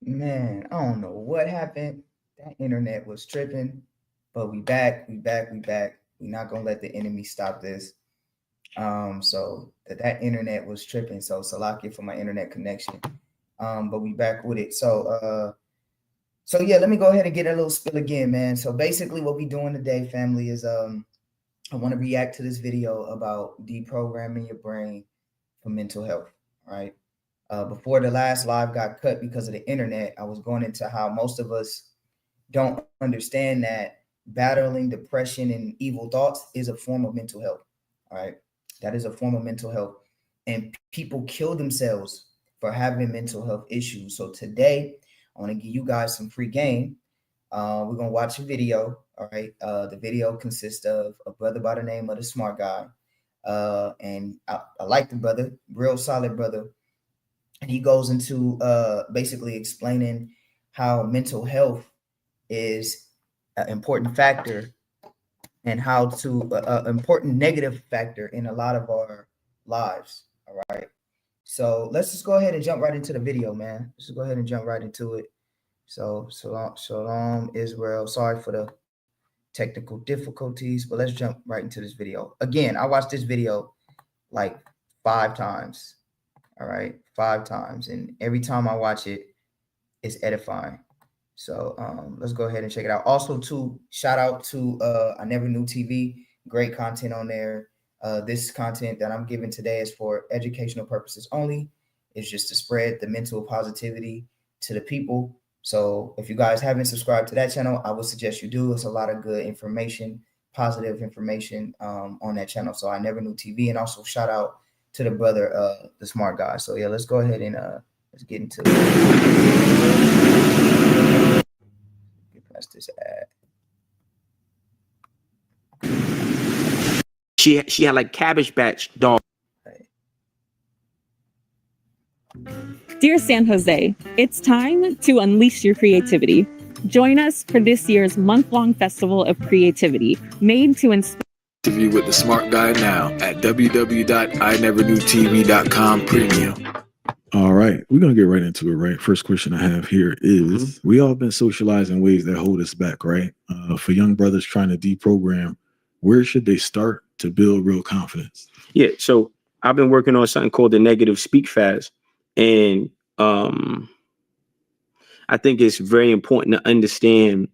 Man, I don't know what happened. That internet was tripping, but we back, we back, we back. We're not gonna let the enemy stop this. So that internet was tripping. So Salakia for my internet connection. But we back with it. So yeah, let me go ahead and get a little spill again, man. So basically, what we doing today, family, is I want to react to this video about deprogramming your brain for mental health. All right. Before the last live got cut because of the internet, I was going into how most of us don't understand that battling depression and evil thoughts is a form of mental health. All right. That is a form of mental health. And people kill themselves for having mental health issues. So today, I want to give you guys some free game. We're going to watch a video. All right. The video consists of a brother by the name of the Smart Guy. And I like the brother, real solid brother. And he goes into basically explaining how mental health is an important factor and how to important negative factor in a lot of our lives. All right. So let's just go ahead and jump right into the video, man. Let's just go ahead and jump right into it. So shalom, Israel. Sorry for the technical difficulties, but let's jump right into this video. Again, I watched this video like 5 times. All right, 5 times, and every time I watch it, it's edifying. So let's go ahead and check it out. Also, too, shout out to I Never Knew TV. Great content on there. This content that I'm giving today is for educational purposes only. It's just to spread the mental positivity to the people. So if you guys haven't subscribed to that channel, I would suggest you do. It's a lot of good information, positive information on that channel. So I Never Knew TV, and also shout out to the brother, the Smart Guy. So yeah, let's go ahead and let's get into it. Get past this ad. She had like Cabbage Patch dog. Dear San Jose, it's time to unleash your creativity. Join us for this year's month-long festival of creativity, made to inspire. Interview with the Smart Guy now at www.inevernewtv.com premium. All right, we're gonna get right into it. Right, first question I have here is: we all been socialized in ways that hold us back, right? For young brothers trying to deprogram, where should they start to build real confidence? Yeah, so I've been working on something called the negative speak fast, and I think it's very important to understand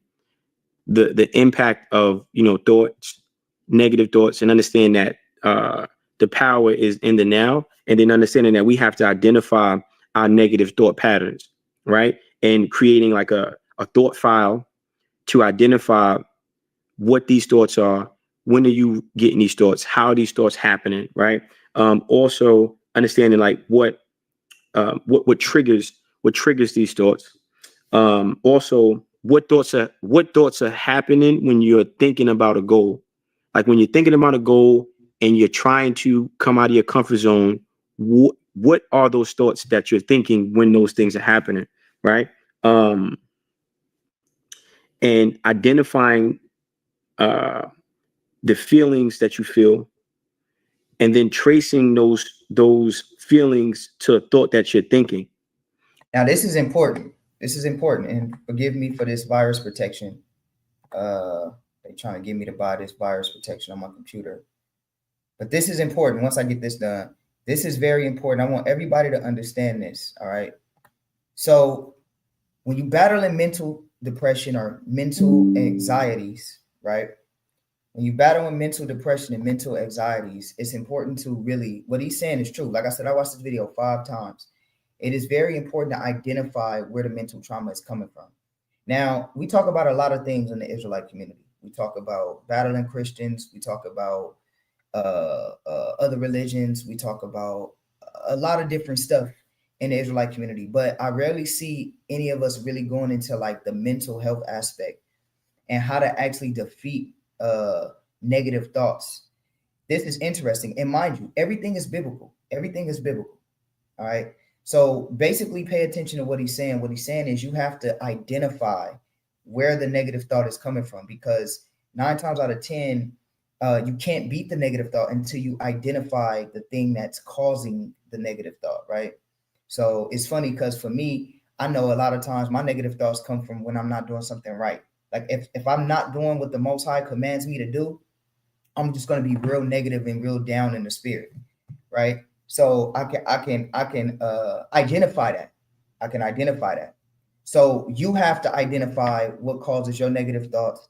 the impact of thoughts, negative thoughts, and understand that the power is in the now, and then understanding that we have to identify our negative thought patterns, right? And creating like a thought file to identify what these thoughts are, when are you getting these thoughts, how are these thoughts happening, right? Also understanding like what triggers these thoughts. Also, what thoughts are happening when you're thinking about a goal. Like when you're thinking about a goal and you're trying to come out of your comfort zone, what are those thoughts that you're thinking when those things are happening, right? And identifying the feelings that you feel, and then tracing those feelings to a thought that you're thinking. Now, this is important. This is important, and forgive me for this virus protection. They're trying to get me to buy this virus protection on my computer. But this is important. Once I get this done, this is very important. I want everybody to understand this, all right? So when you battle in mental depression or mental anxieties, right? When you battle in mental depression and mental anxieties, it's important to really, what he's saying is true. Like I said, I watched this video 5 times. It is very important to identify where the mental trauma is coming from. Now, we talk about a lot of things in the Israelite community. We talk about battling Christians. We talk about other religions. We talk about a lot of different stuff in the Israelite community, but I rarely see any of us really going into like the mental health aspect and how to actually defeat negative thoughts. This is interesting. And mind you, everything is biblical. Everything is biblical. All right. So basically pay attention to what he's saying. What he's saying is you have to identify where the negative thought is coming from, because 9 times out of 10, you can't beat the negative thought until you identify the thing that's causing the negative thought, right? So it's funny because for me, I know a lot of times my negative thoughts come from when I'm not doing something right. Like if I'm not doing what the Most High commands me to do, I'm just going to be real negative and real down in the spirit, right? So I can identify that. I can identify that. So you have to identify what causes your negative thoughts,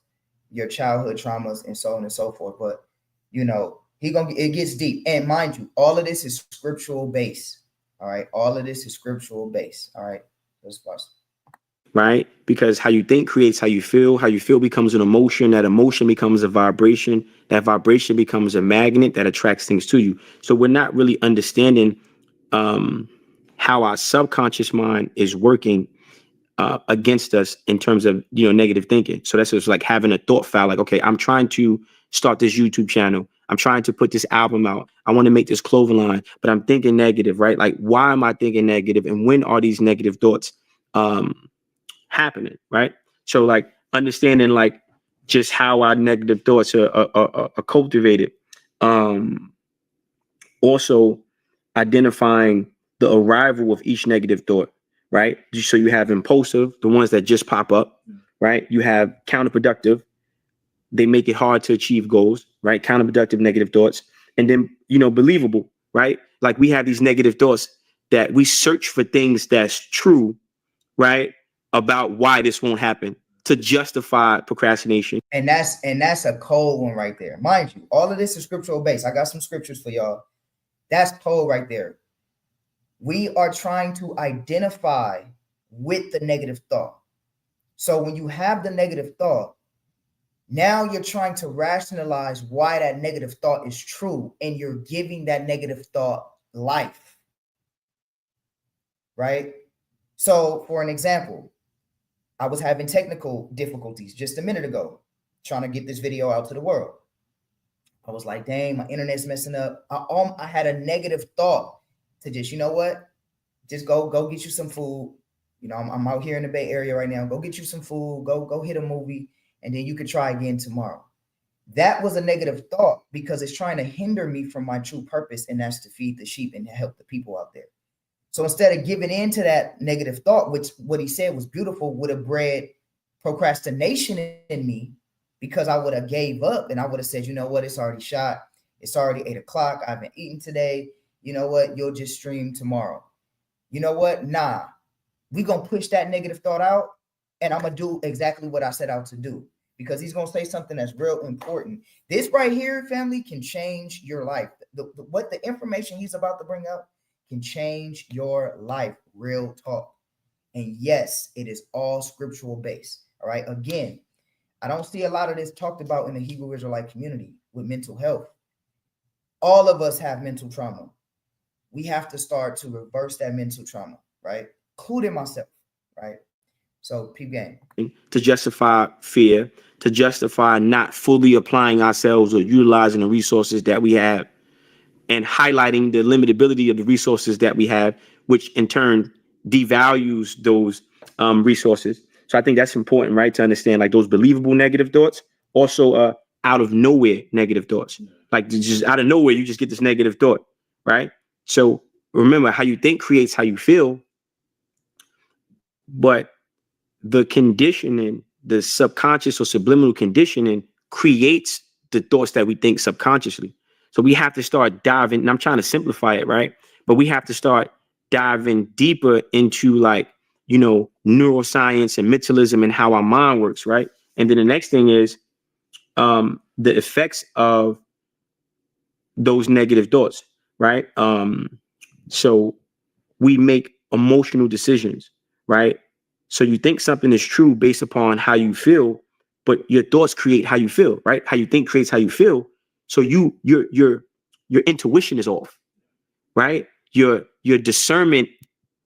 your childhood traumas, and so on and so forth. But it gets deep. And mind you, all of this is scriptural based. All right. All of this is scriptural based. All right. Let's watch. Right? Because how you think creates how you feel. How you feel becomes an emotion. That emotion becomes a vibration. That vibration becomes a magnet that attracts things to you. So we're not really understanding how our subconscious mind is working against us in terms of negative thinking. So that's just like having a thought file. Like, okay, I'm trying to start this YouTube channel. I'm trying to put this album out. I want to make this clothing line, but I'm thinking negative, right? Like, why am I thinking negative? And when are these negative thoughts happening, right? So like understanding like just how our negative thoughts are cultivated. Also identifying the arrival of each negative thought, right? So you have impulsive, the ones that just pop up, right? You have counterproductive, they make it hard to achieve goals, right? Counterproductive negative thoughts. And then, believable, right? Like we have these negative thoughts that we search for things that's true, right? About why this won't happen to justify procrastination. And that's a cold one right there. Mind you, all of this is scriptural based. I got some scriptures for y'all. That's cold right there. We are trying to identify with the negative thought. So when you have the negative thought, now you're trying to rationalize why that negative thought is true, and you're giving that negative thought life, right? So for an example, I was having technical difficulties just a minute ago, trying to get this video out to the world. I was like, dang, my internet's messing up. I had a negative thought to just, just go get you some food. I'm out here in the Bay Area right now. Go get you some food, go hit a movie, and then you could try again tomorrow. That was a negative thought because it's trying to hinder me from my true purpose, and that's to feed the sheep and to help the people out there. So instead of giving in to that negative thought, which what he said was beautiful, would have bred procrastination in me, because I would have gave up and I would have said, you know what, it's already shot. It's already 8 o'clock. I haven't eaten today. You know what? You'll just stream tomorrow. You know what? Nah, we're going to push that negative thought out, and I'm going to do exactly what I set out to do, because he's going to say something that's real important. This right here, family, can change your life. What the information he's about to bring up can change your life. Real talk. And yes, it is all scriptural based. All right. Again, I don't see a lot of this talked about in the Hebrew Israelite community with mental health. All of us have mental trauma. We have to start to reverse that mental trauma, right? Including myself, right? So, peep game. To justify fear, to justify not fully applying ourselves or utilizing the resources that we have, and highlighting the limitability of the resources that we have, which in turn devalues those resources. So I think that's important, right? To understand like those believable negative thoughts, also out of nowhere negative thoughts. Like just out of nowhere, you just get this negative thought, right? So remember, how you think creates how you feel, but the conditioning, the subconscious or subliminal conditioning creates the thoughts that we think subconsciously. So we have to start diving, and I'm trying to simplify it, right? But we have to start diving deeper into like, neuroscience and mentalism and how our mind works, right? And then the next thing is the effects of those negative thoughts, right? So we make emotional decisions, right? So you think something is true based upon how you feel, but your thoughts create how you feel, right? How you think creates how you feel. So your intuition is off, right? Your discernment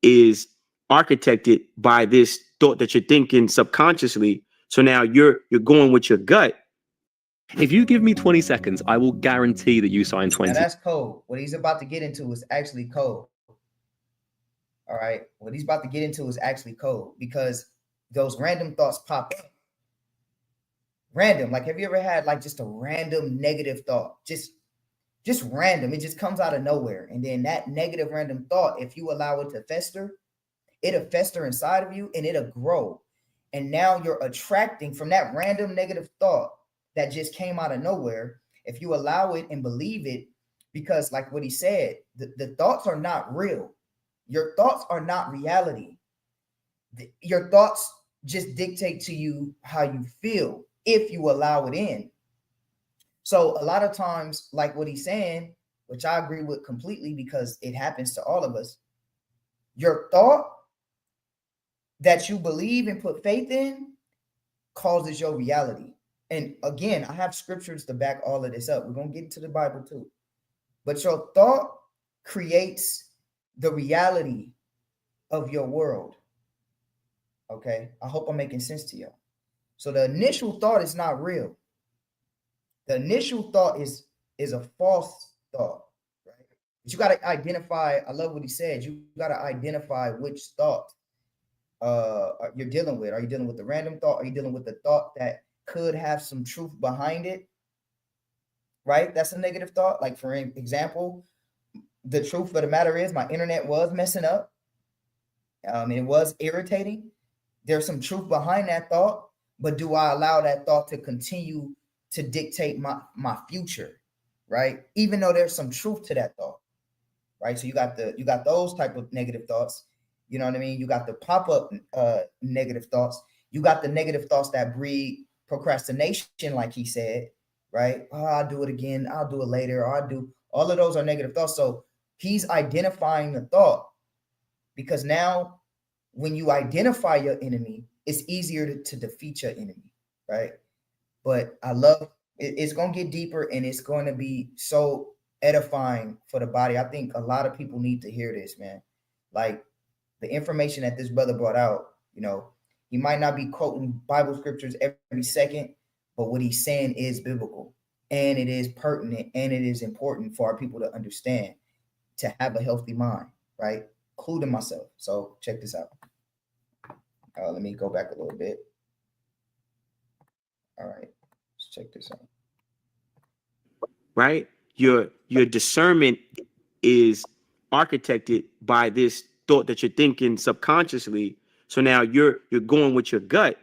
is architected by this thought that you're thinking subconsciously. So now you're going with your gut. If you give me 20 seconds, I will guarantee that you sign 20. Now that's cold. What he's about to get into is actually cold. All right. What he's about to get into is actually cold, because those random thoughts pop up. Random. Like, have you ever had like just a random negative thought? Just random. It just comes out of nowhere. And then that negative random thought, if you allow it to fester, it'll fester inside of you and it'll grow. And now you're attracting from that random negative thought that just came out of nowhere. If you allow it and believe it, because like what he said, the thoughts are not real. Your thoughts are not reality. Your thoughts just dictate to you how you feel if you allow it in. So a lot of times, like what he's saying, which I agree with completely because it happens to all of us, your thought that you believe and put faith in causes your reality. And again, I have scriptures to back all of this up. We're going to get into the Bible too. But your thought creates the reality of your world. Okay? I hope I'm making sense to y'all. So the initial thought is not real. The initial thought is a false thought, right? But you got to identify, I love what he said, you got to identify which thought you're dealing with. Are you dealing with the random thought? Are you dealing with the thought that could have some truth behind it? Right? That's a negative thought. Like for example, the truth of the matter is my internet was messing up. It was irritating. There's some truth behind that thought, but do I allow that thought to continue to dictate my future? Right? Even though there's some truth to that thought. Right? So you got those type of negative thoughts. You know what I mean? You got the pop-up negative thoughts. You got the negative thoughts that breed procrastination, like he said, right? Oh, I'll do it again. I'll do it later. Or I'll do, all of those are negative thoughts. So he's identifying the thought, because now when you identify your enemy, it's easier to defeat your enemy, right? But I love it's going to get deeper and it's going to be so edifying for the body. I think a lot of people need to hear this, man. Like the information that this brother brought out, you know, he might not be quoting Bible scriptures every second, but what he's saying is biblical and it is pertinent and it is important for our people to understand, to have a healthy mind, right? Including myself. So check this out. Let me go back a little bit. All right, let's check this out. Right? Your discernment is architected by this thought that you're thinking subconsciously. So now you're going with your gut.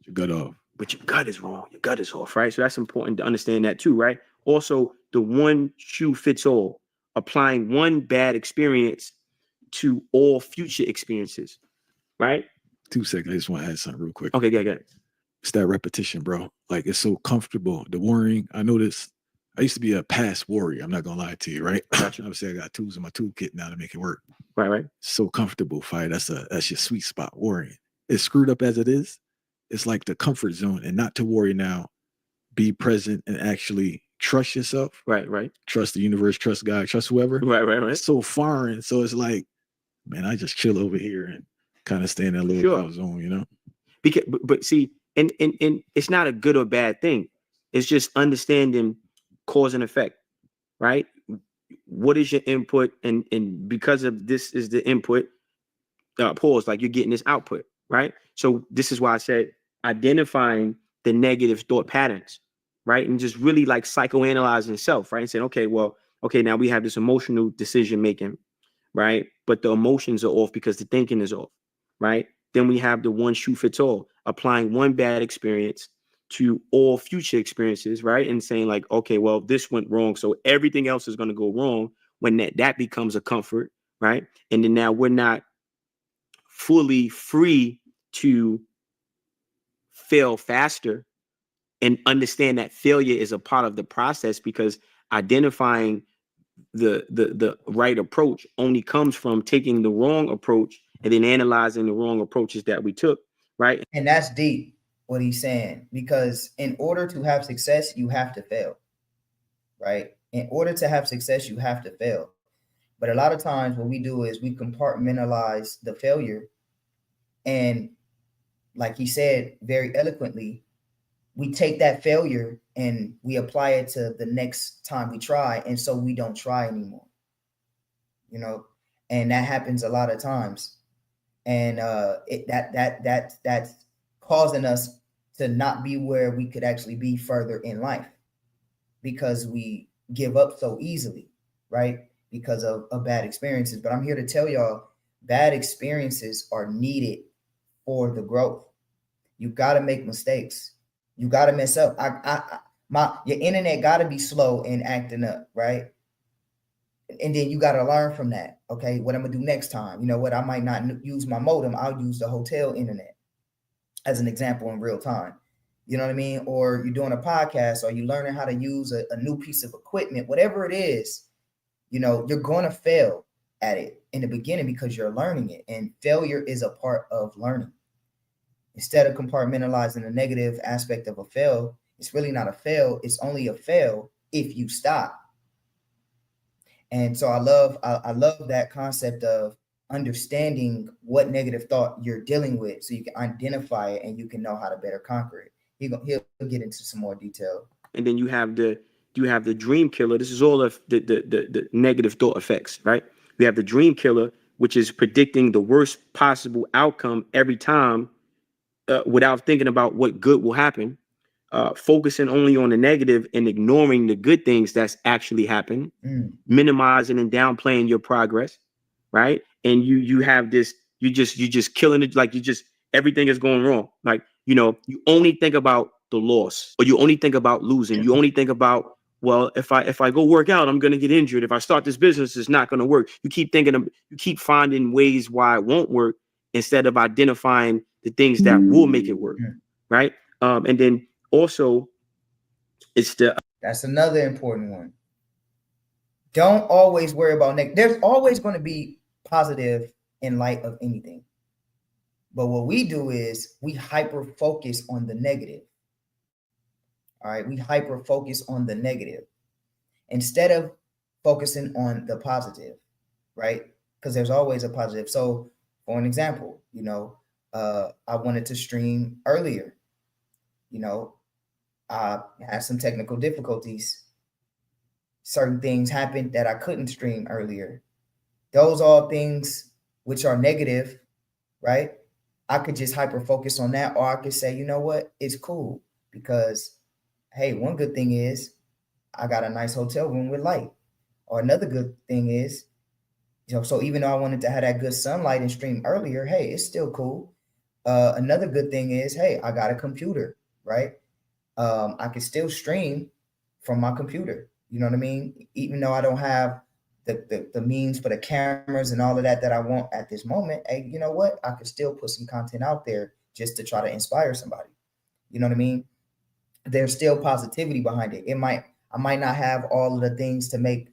Your gut off. But your gut is wrong. Your gut is off, right? So that's important to understand that too, right? Also, the one shoe fits all, applying one bad experience to all future experiences, right? 2 seconds. I just want to add something real quick. Okay, yeah. It's that repetition, bro. Like it's so comfortable. The worrying. I noticed I used to be a past worrier. I'm not gonna lie to you, right? Gotcha. Obviously, I got tools in my toolkit now to make it work. Right. So comfortable, fight. That's your sweet spot. Worrying. It's screwed up as it is. It's like the comfort zone, and not to worry now. Be present and actually trust yourself. Right. Trust the universe. Trust God. Trust whoever. Right. It's so foreign. So it's like, man, I just chill over here and kind of stay in that little comfort zone, you know. Because, but see, and it's not a good or bad thing. It's just understanding cause and effect, right? What is your input, and because of this is the input, pause, like you're getting this output, right? So this is why I said identifying the negative thought patterns, right? And just really like psychoanalyzing self, right? And saying, okay, now we have this emotional decision making, right? But the emotions are off because the thinking is off, right? Then we have the one shoe fits all, applying one bad experience to all future experiences, right? And saying like, okay, well, this went wrong, so everything else is going to go wrong, when that becomes a comfort, right? And then now we're not fully free to fail faster and understand that failure is a part of the process, because identifying the right approach only comes from taking the wrong approach and then analyzing the wrong approaches that we took, right? And that's deep, what he's saying, because in order to have success, you have to fail, right? In order to have success, you have to fail. But a lot of times what we do is we compartmentalize the failure. And like he said very eloquently, we take that failure and we apply it to the next time we try. And so we don't try anymore, you know, and that happens a lot of times. And that's causing us to not be where we could actually be further in life, because we give up so easily, right? Because of bad experiences. But I'm here to tell y'all, Bad experiences are needed for the growth. You got to make mistakes. You got to mess up. Your internet got to be slow and acting up, right? And then you got to learn from that. Okay, what I'm gonna do next time? You know what? I might not use my modem. I'll use the hotel internet as an example in real time. You know what I mean? Or you're doing a podcast, or you're learning how to use a new piece of equipment, whatever it is. You know, you're going to fail at it in the beginning because you're learning it, and failure is a part of learning. Instead of compartmentalizing the negative aspect of a fail, it's really not a fail. It's only a fail if you stop. And so I love that concept of understanding what negative thought you're dealing with, so you can identify it and you can know how to better conquer it. He'll get into some more detail. And then you have the dream killer. This is all of the negative thought effects, right? We have the dream killer, which is predicting the worst possible outcome every time without thinking about what good will happen, focusing only on the negative and ignoring the good things that's actually happened, minimizing and downplaying your progress, right? And you have this, you just killing it, like everything is going wrong. Like, you know, you only think about the loss, or you only think about losing. You only think about, well, if I go work out, I'm going to get injured. If I start this business, it's not going to work. You keep finding ways why it won't work instead of identifying the things that will make it work, right? And then also, that's another important one. Don't always worry about negative. There's always going to be positive in light of anything. But what we do is we hyper focus on the negative. All right, we hyper focus on the negative instead of focusing on the positive, right? Because there's always a positive. So, for an example, you know, I wanted to stream earlier. You know, I had some technical difficulties. Certain things happened that I couldn't stream earlier. Those are things which are negative, right? I could just hyper focus on that, or I could say, you know what, it's cool because, hey, one good thing is I got a nice hotel room with light. Or another good thing is, you know, so even though I wanted to have that good sunlight and stream earlier, hey, it's still cool. Another good thing is, hey, I got a computer, right? I can still stream from my computer. You know what I mean? Even though I don't have the means for the cameras and all of that I want at this moment, hey, you know what? I could still put some content out there just to try to inspire somebody. You know what I mean? There's still positivity behind it. I might not have all of the things to make,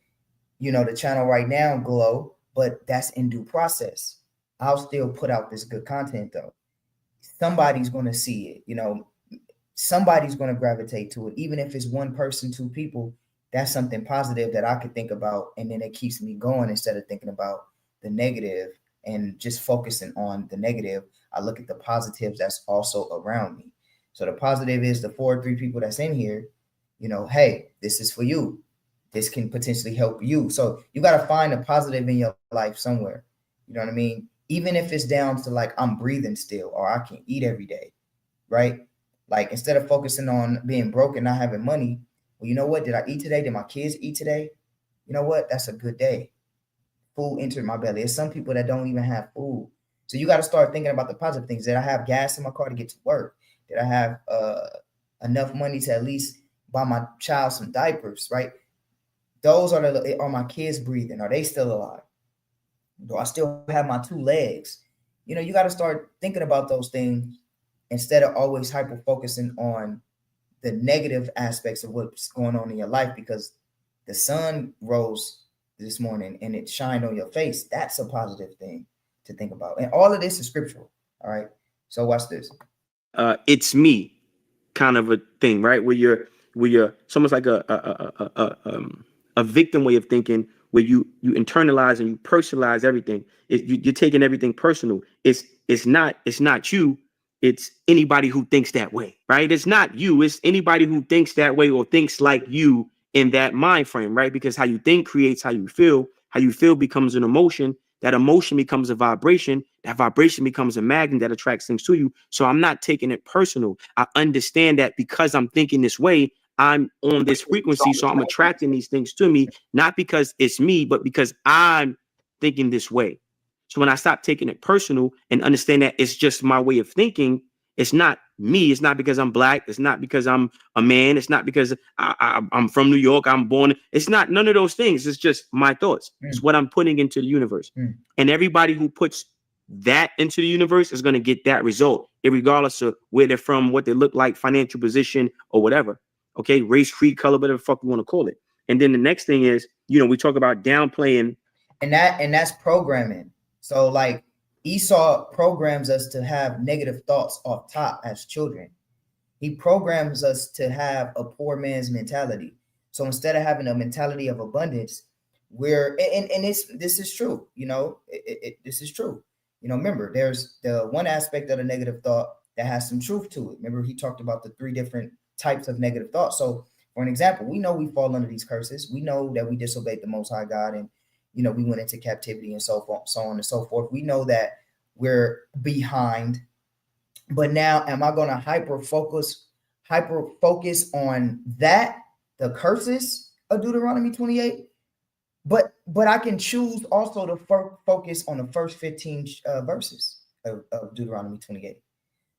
you know, the channel right now glow, but that's in due process. I'll still put out this good content though. Somebody's going to see it, you know, somebody's going to gravitate to it. Even if it's one person, two people, that's something positive that I could think about. And then it keeps me going instead of thinking about the negative and just focusing on the negative. I look at the positives that's also around me. So the positive is the 4 or 3 people that's in here, you know, hey, this is for you. This can potentially help you. So you got to find a positive in your life somewhere. You know what I mean? Even if it's down to like, I'm breathing still, or I can eat every day, right? Like instead of focusing on being broke and not having money, well, you know what? Did I eat today? Did my kids eat today? You know what? That's a good day. Food entered my belly. There's some people that don't even have food. So you got to start thinking about the positive things. Did I have gas in my car to get to work? Did I have enough money to at least buy my child some diapers, right? Those are my kids breathing? Are they still alive? Do I still have my 2 legs? You know, you got to start thinking about those things instead of always hyper focusing on the negative aspects of what's going on in your life, because the sun rose this morning and it shined on your face. That's a positive thing to think about. And all of this is scriptural. All right. So watch this. It's me kind of a thing, right? Where you're it's almost like a victim way of thinking, where you internalize and you personalize everything. You're taking everything personal. It's not you. It's anybody who thinks that way, right? It's not you. It's anybody who thinks that way or thinks like you in that mind frame, right? Because how you think creates how you feel. How you feel becomes an emotion. That emotion becomes a vibration. That vibration becomes a magnet that attracts things to you. So I'm not taking it personal. I understand that because I'm thinking this way, I'm on this frequency. So I'm attracting these things to me, not because it's me, but because I'm thinking this way. So when I stop taking it personal and understand that it's just my way of thinking, it's not me. It's not because I'm black. It's not because I'm a man. It's not because I'm from New York. I'm born. It's not none of those things. It's just my thoughts. It's what I'm putting into the universe. And everybody who puts that into the universe is going to get that result, regardless of where they're from, what they look like, financial position, or whatever. Okay, race, creed, color, whatever the fuck you want to call it. And then the next thing is, we talk about downplaying. And that's programming. So like Esau programs us to have negative thoughts off top as children. He programs us to have a poor man's mentality. So instead of having a mentality of abundance, this is true. This is true. Remember, there's the one aspect of the negative thought that has some truth to it. Remember, he talked about the 3 different types of negative thoughts. So for an example, we know we fall under these curses. We know that we disobeyed the Most High God, and we went into captivity and so on and so forth. We know that we're behind. But now, am I going to hyper focus on that, the curses of Deuteronomy 28? But I can choose also to focus on the first 15 verses of Deuteronomy 28.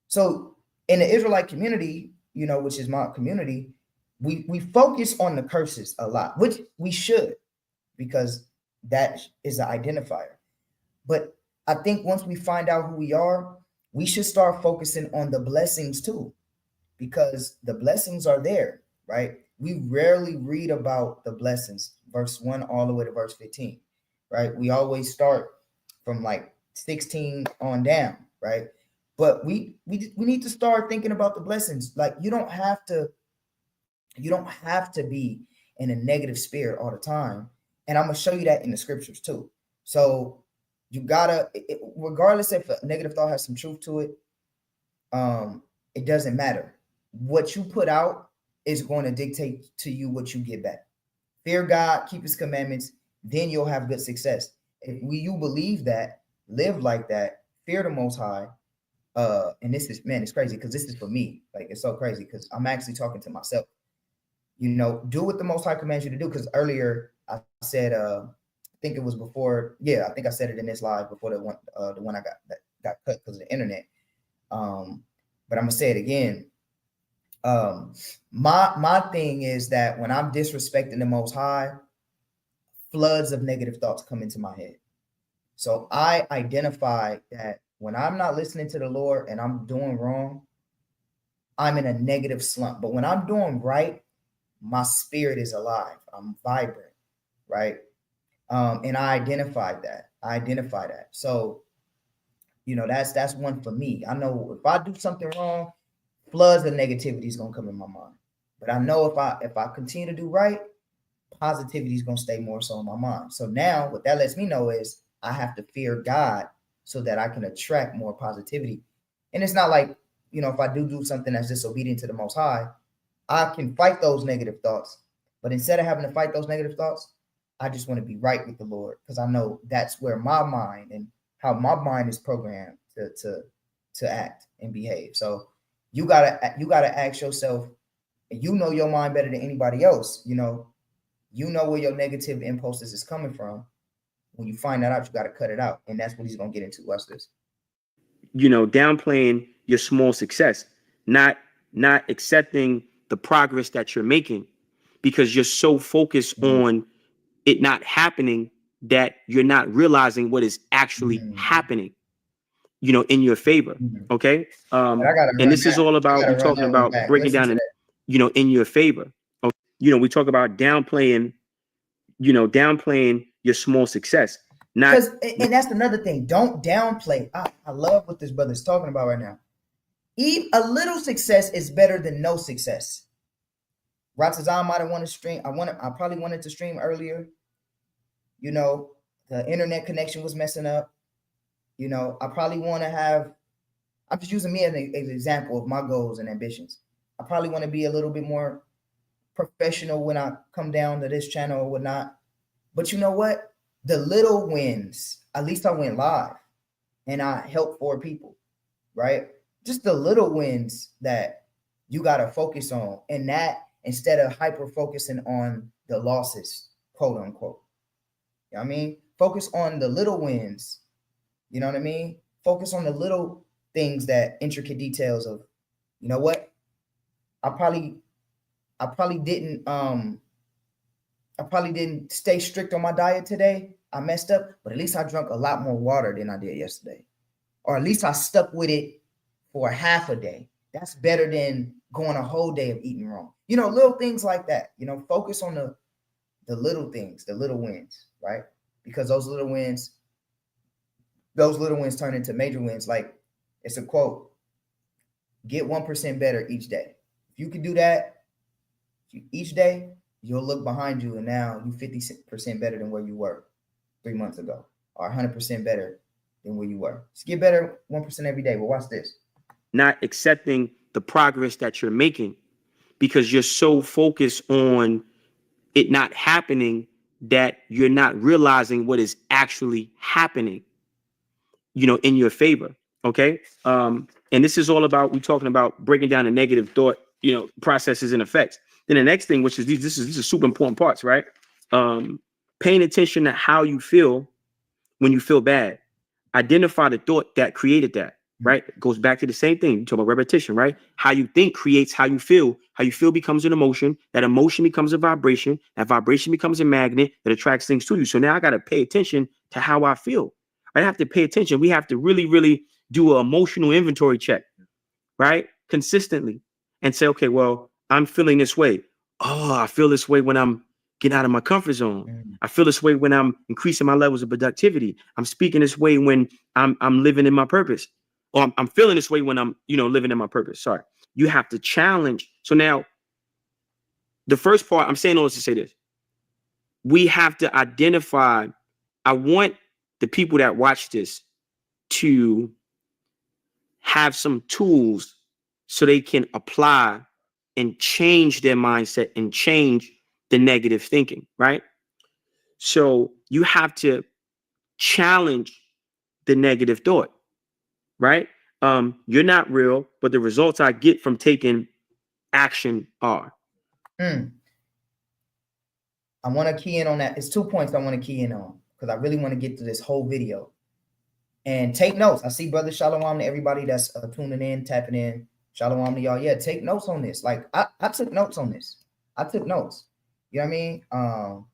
So in the Israelite community, which is my community, we focus on the curses a lot, which we should, because that is an identifier. But I think once we find out who we are, we should start focusing on the blessings too, because the blessings are there, right? We rarely read about the blessings, verse 1 all the way to verse 15, right? We always start from like 16 on down, right? But we need to start thinking about the blessings. Like you don't have to be in a negative spirit all the time. And I'm going to show you that in the scriptures too. So you gotta, regardless if a negative thought has some truth to it, it doesn't matter. What you put out is going to dictate to you what you get back. Fear God, keep his commandments, then you'll have good success. If you believe that, live like that, fear the Most High, and this is, man, it's crazy because this is for me. Like, it's so crazy because I'm actually talking to myself. Do what the Most High commands you to do. Because earlier I said, I think it was before. Yeah, I think I said it in this live before the one I got cut because of the internet. But I'm gonna say it again. My thing is that when I'm disrespecting the Most High, floods of negative thoughts come into my head. So I identify that when I'm not listening to the Lord and I'm doing wrong, I'm in a negative slump. But when I'm doing right, my spirit is alive. I'm vibrant, right? And I identified that. So, that's one for me. I know if I do something wrong, floods of negativity is gonna come in my mind. But I know if I continue to do right, positivity is gonna stay more so in my mind. So now what that lets me know is I have to fear God so that I can attract more positivity. And it's not like, if I do something that's disobedient to the Most High, I can fight those negative thoughts. But instead of having to fight those negative thoughts, I just want to be right with the Lord, because I know that's where my mind and how my mind is programmed to act and behave. So you gotta ask yourself, and your mind better than anybody else. You know where your negative impulses is coming from. When you find that out, you got to cut it out, and that's what he's gonna get into. Watch this. Downplaying your small success, not accepting the progress that you're making, because you're so focused on it not happening that you're not realizing what is actually happening, in your favor. Okay. And this is all about, we're talking about breaking down and, in your favor. Okay? We talk about downplaying your small success. And that's another thing. Don't downplay. I love what this brother's talking about right now. A little success is better than no success. Ratazan might have wanted to stream. I probably wanted to stream earlier. The internet connection was messing up. I probably want to have, I'm just using me as an example of my goals and ambitions. I probably want to be a little bit more professional when I come down to this channel or whatnot. But you know what? The little wins, at least I went live and I helped 4 people, right? Just the little wins that you got to focus on, and that instead of hyper focusing on the losses, quote unquote. You know what I mean? Focus on the little wins You know what I mean? Focus on the little things, that intricate details of, you know what? I probably didn't stay strict on my diet today. I messed up, but at least I drank a lot more water than I did yesterday. Or at least I stuck with it for half a day. That's better than going a whole day of eating wrong. You know, little things like that. You know, focus on the little things, the little wins, right? Because those little wins turn into major wins. Like, it's a quote, get 1% better each day. If you can do that each day, you'll look behind you and now you're 50% better than where you were 3 months ago, or 100% better than where you were. Just get better 1% every day. But watch this. Not accepting the progress that you're making because you're so focused on it not happening that you're not realizing what is actually happening, you know, in your favor. Okay. And this is all about, we're talking about breaking down the negative thought, you know, processes and effects. Then the next thing, which is these are super important parts, right? Paying attention to how you feel when you feel bad. Identify the thought that created that, right? It goes back to the same thing. You talk about repetition, right? How you think creates how you feel. How you feel becomes an emotion. That emotion becomes a vibration. That vibration becomes a magnet that attracts things to you. So now I got to pay attention to how I feel. I have to pay attention. We have to really, really do an emotional inventory check, right? Consistently, and say, okay, well, I'm feeling this way. Oh, I feel this way when I'm getting out of my comfort zone. I feel this way when I'm increasing my levels of productivity. I'm speaking this way when I'm living in my purpose. Or I'm feeling this way when I'm, you know, living in my purpose. Sorry. You have to challenge. So now the first part, I'm saying all this to say this. We have to identify. I want the people that watch this to have some tools so they can apply and change their mindset and change the negative thinking, right? So you have to challenge the negative thought, right? You're not real, but the results I get from taking action are. I want to key in on that. It's 2 points I want to key in on because I really want to get to this whole video. And take notes. I see Brother Shalom to everybody that's tuning in, tapping in. Shalom to y'all. Yeah, take notes on this. Like, I took notes on this. I took notes. You know what I mean?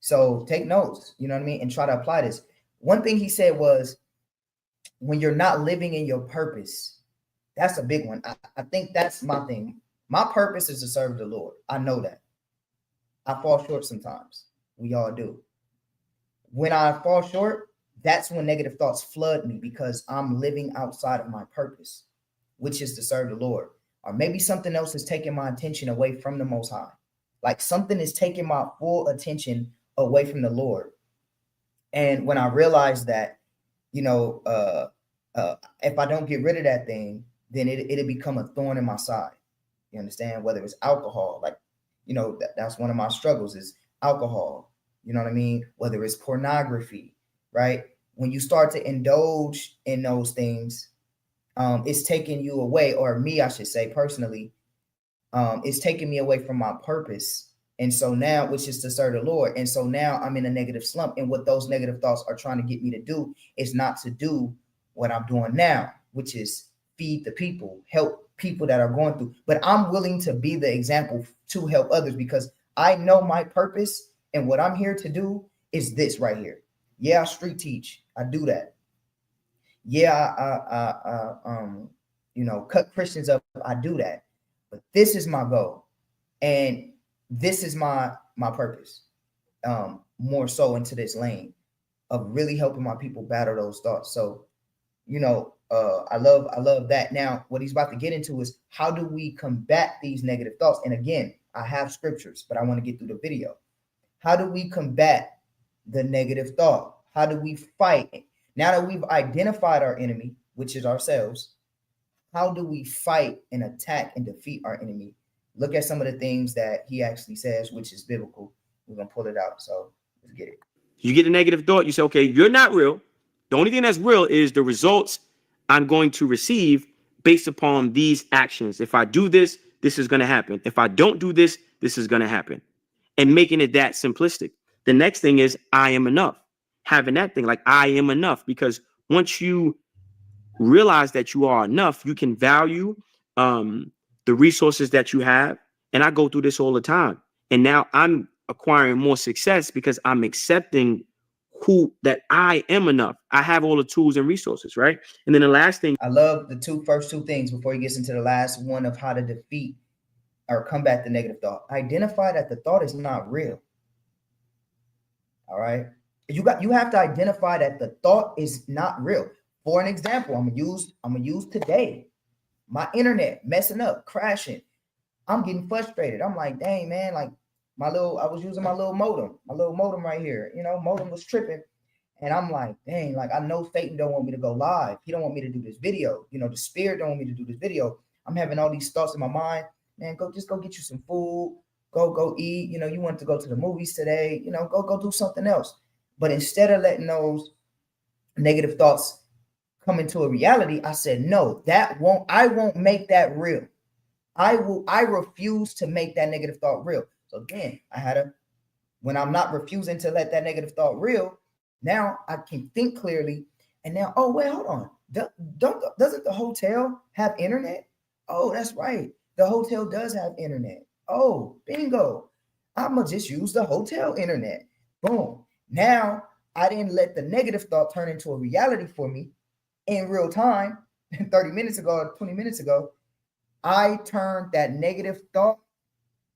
So take notes, you know what I mean? And try to apply this. One thing he said was, when you're not living in your purpose, that's a big one. I think that's my thing. My purpose is to serve the Lord. I know that. I fall short sometimes. We all do. When I fall short, that's when negative thoughts flood me because I'm living outside of my purpose, which is to serve the Lord. Or maybe something else is taking my attention away from the Most High. Like something is taking my full attention away from the Lord. And when I realize that, you know, if I don't get rid of that thing, then it'll become a thorn in my side. You understand? Whether it's alcohol, like, you know, that's one of my struggles is alcohol. You know what I mean? Whether it's pornography, right? When you start to indulge in those things, it's taking you away, or me, I should say personally, it's taking me away from my purpose. And so now, which is to serve the Lord. And so now I'm in a negative slump. And what those negative thoughts are trying to get me to do is not to do what I'm doing now, which is feed the people, help people that are going through. But I'm willing to be the example to help others because I know my purpose and what I'm here to do is this right here. Yeah, I street teach. I do that. Yeah, I you know, cut Christians up. I do that. But this is my goal. And this is my purpose. More so into this lane of really helping my people battle those thoughts. So, you know, I love that. Now, what he's about to get into is how do we combat these negative thoughts? And again, I have scriptures, but I want to get through the video. How do we combat the negative thought? How do we fight? Now that we've identified our enemy, which is ourselves, how do we fight and attack and defeat our enemy? Look at some of the things that he actually says, which is biblical. We're going to pull it out. So let's get it. You get a negative thought. You say, okay, you're not real. The only thing that's real is the results I'm going to receive based upon these actions. If I do this, this is going to happen. If I don't do this, this is going to happen. And making it that simplistic. The next thing is I am enough. Having that thing like I am enough, because once you realize that you are enough, you can value the resources that you have. And I go through this all the time. And now I'm acquiring more success because I'm accepting that I am enough. I have all the tools and resources, right? And then the last thing. I love the first two things before he gets into the last one of how to defeat or combat the negative thought. Identify that the thought is not real. All right. You have to identify that the thought is not real. For an example, I'm gonna use today. My internet messing up, crashing. I'm getting frustrated. I'm like, dang, man, like I was using my little modem right here. You know, modem was tripping. And I'm like, dang, like I know Satan don't want me to go live. He don't want me to do this video. You know, the spirit don't want me to do this video. I'm having all these thoughts in my mind. Man, go get you some food. Go eat. You know, you want to go to the movies today. You know, go do something else. But instead of letting those negative thoughts come into a reality, I said, no, I won't make that real. I refuse to make that negative thought real. So again, when I'm not refusing to let that negative thought real, now I can think clearly. And now, oh, wait, hold on. Doesn't the hotel have internet? Oh, that's right. The hotel does have internet. Oh, bingo. I'm going to just use the hotel internet. Boom. Now I didn't let the negative thought turn into a reality for me in real time. 30 minutes ago or 20 minutes ago, I turned that negative thought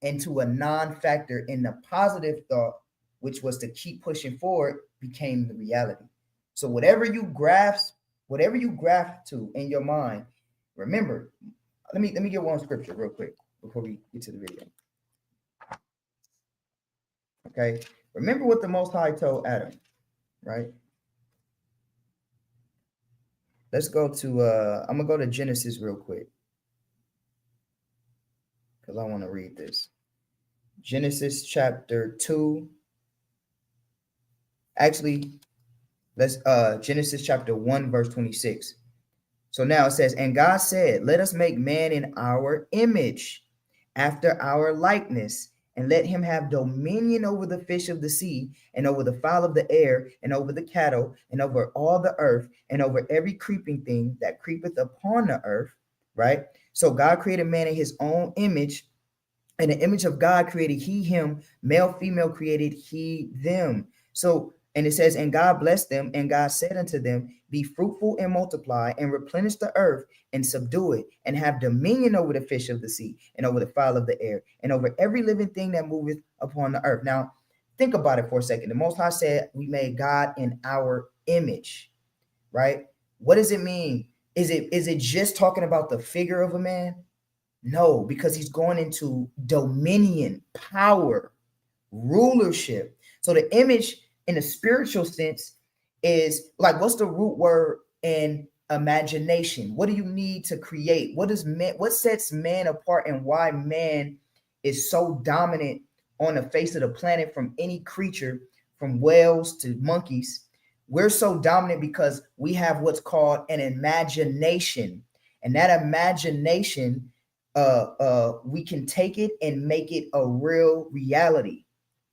into a non-factor, in the positive thought, which was to keep pushing forward, became the reality. So whatever you grasp to in your mind, remember, let me get one scripture real quick before we get to the video. Okay. Remember what the Most High told Adam, right? Let's go to, I'm going to go to Genesis real quick, because I want to read this. Genesis chapter 2. Actually, let's Genesis chapter 1, verse 26. So now it says, and God said, let us make man in our image, after our likeness, and let him have dominion over the fish of the sea, and over the fowl of the air, and over the cattle, and over all the earth, and over every creeping thing that creepeth upon the earth. Right? So God created man in his own image. In the image of God created he him, male, female created he them. So, and it says, and God blessed them, and God said unto them, be fruitful and multiply, and replenish the earth, and subdue it, and have dominion over the fish of the sea, and over the fowl of the air, and over every living thing that moveth upon the earth. Now, think about it for a second. The Most High said we made God in our image, right? What does it mean? Is it just talking about the figure of a man? No, because he's going into dominion, power, rulership. So the image in a spiritual sense is like, what's the root word in imagination? What do you need to create? What sets man apart, and why man is so dominant on the face of the planet from any creature, from whales to monkeys? We're so dominant because we have what's called an imagination. And that imagination, we can take it and make it a real reality.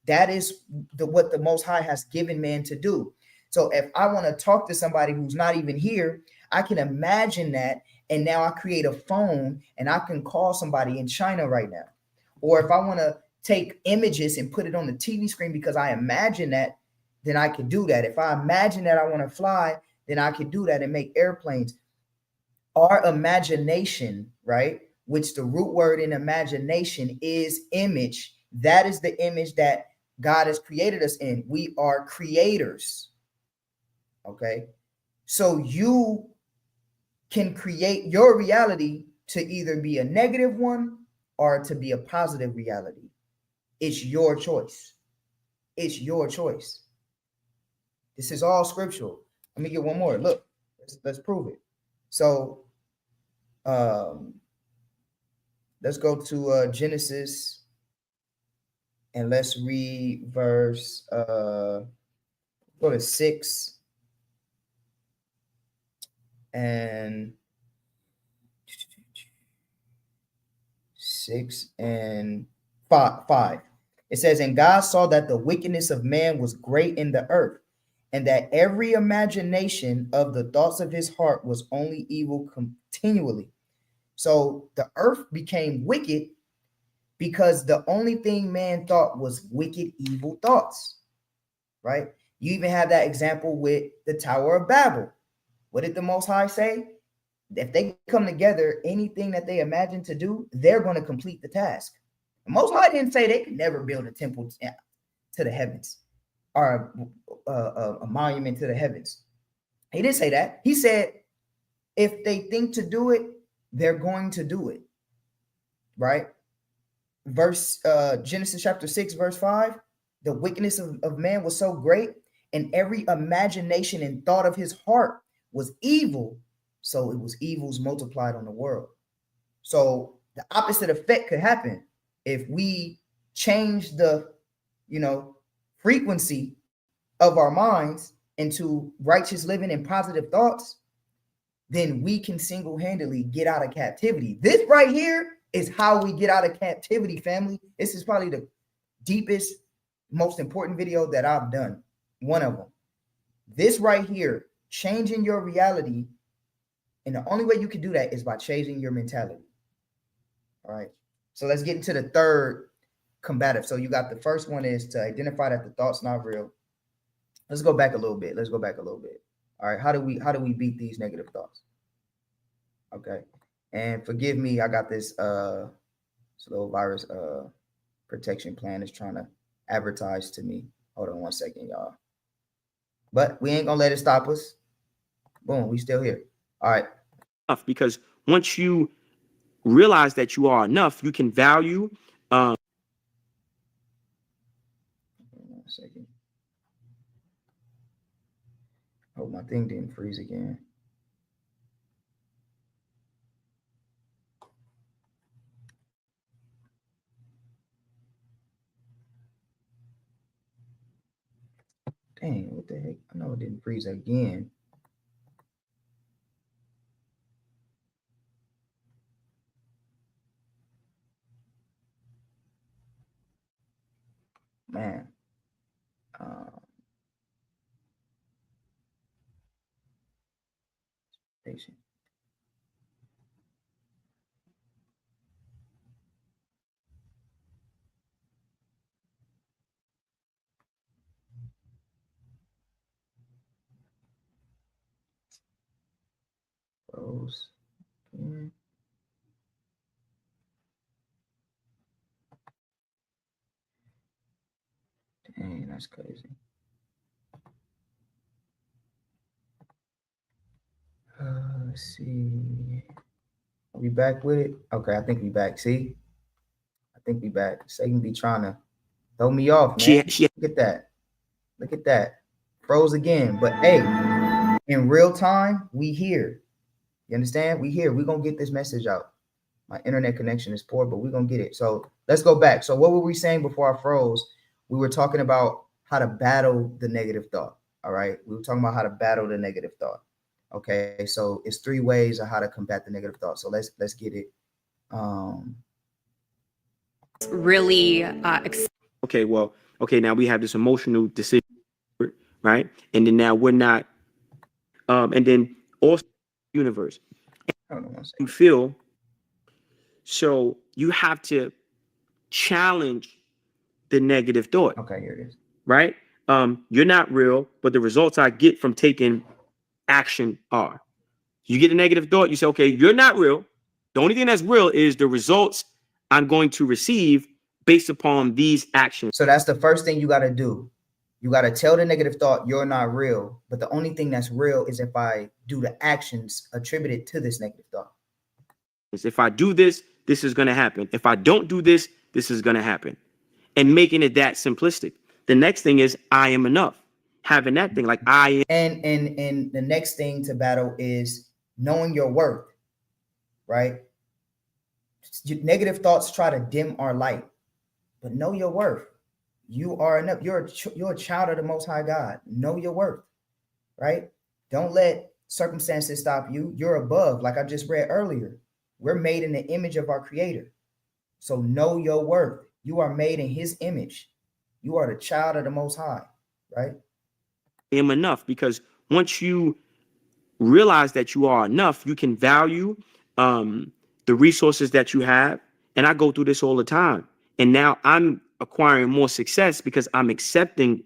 That is what the Most High has given man to do. So if I want to talk to somebody who's not even here, I can imagine that, and now I create a phone and I can call somebody in China right now. Or if I want to take images and put it on the TV screen because I imagine that, then I can do that. If I imagine that I want to fly, then I can do that and make airplanes. Our imagination, right, which the root word in imagination is image, that is the image that God has created us in. We are creators. Okay. So you can create your reality to either be a negative one or to be a positive reality. It's your choice. It's your choice. This is all scriptural. Let me get one more. Look, let's prove it. So let's go to Genesis, and let's read verse go to 6 and 5. It says, and God saw that the wickedness of man was great in the earth, and that every imagination of the thoughts of his heart was only evil continually. So the earth became wicked because the only thing man thought was wicked, evil thoughts, right? You even have that example with the Tower of Babel. What did the Most High say? If they come together, anything that they imagine to do, they're going to complete the task. The Most High didn't say they could never build a temple to the heavens or a monument to the heavens. He didn't say that. He said, if they think to do it, they're going to do it, right? Genesis chapter 6, verse 5, the wickedness of man was so great, and every imagination and thought of his heart was evil. So it was evils multiplied on the world. So the opposite effect could happen if we change the, frequency of our minds into righteous living and positive thoughts. Then we can single-handedly get out of captivity. This right here is how we get out of captivity, family. This is probably the deepest, most important video that I've done. One of them. This right here, changing your reality. And the only way you can do that is by changing your mentality. All right. So let's get into the third combative. So you got the first one is to identify that the thought's not real. Let's go back a little bit. All right. How do we beat these negative thoughts? Okay. And forgive me, I got this slow virus protection plan is trying to advertise to me. Hold on 1 second, y'all. But we ain't gonna let it stop us. Boom, we still here. All right. Because once you realize that you are enough, you can value. 1 second. Oh, my thing didn't freeze again. Dang, what the heck? I know it didn't freeze again. Man. Patient. Froze. Yeah. Dang, that's crazy. Let's see. Are we back with it? Okay, I think we back. See? I think we back. Satan be trying to throw me off, man. Look at that. Look at that. Froze again. But hey, in real time, we here. You understand? We here. We're going to get this message out. My internet connection is poor, but we're going to get it. So let's go back. So what were we saying before I froze? We were talking about how to battle the negative thought. All right. We were talking about how to battle the negative thought. Okay. So it's 3 ways of how to combat the negative thought. So let's get it. Really okay, now we have this emotional decision, right? And then now we're not and then also universe. You feel so you have to challenge the negative thought. Okay, here it is. Right? You're not real, but the results I get from taking action are. You get a negative thought, you say, okay, you're not real. The only thing that's real is the results I'm going to receive based upon these actions. So that's the first thing you got to do. You got to tell the negative thought you're not real, but the only thing that's real is if I do the actions attributed to this negative thought. If I do this, this is going to happen. If I don't do this, this is going to happen. And making it that simplistic. The next thing is I am enough. Having that thing like I am. And the next thing to battle is knowing your worth, right? Negative thoughts try to dim our light, but know your worth. You are enough. You're a child of the Most High God. Know your worth, right? Don't let circumstances stop you. You're above, like I just read earlier. We're made in the image of our Creator. So know your worth. You are made in His image. You are the child of the Most High, right? am enough. Because once you realize that you are enough, you can value the resources that you have. And I go through this all the time. And now I'm acquiring more success because I'm accepting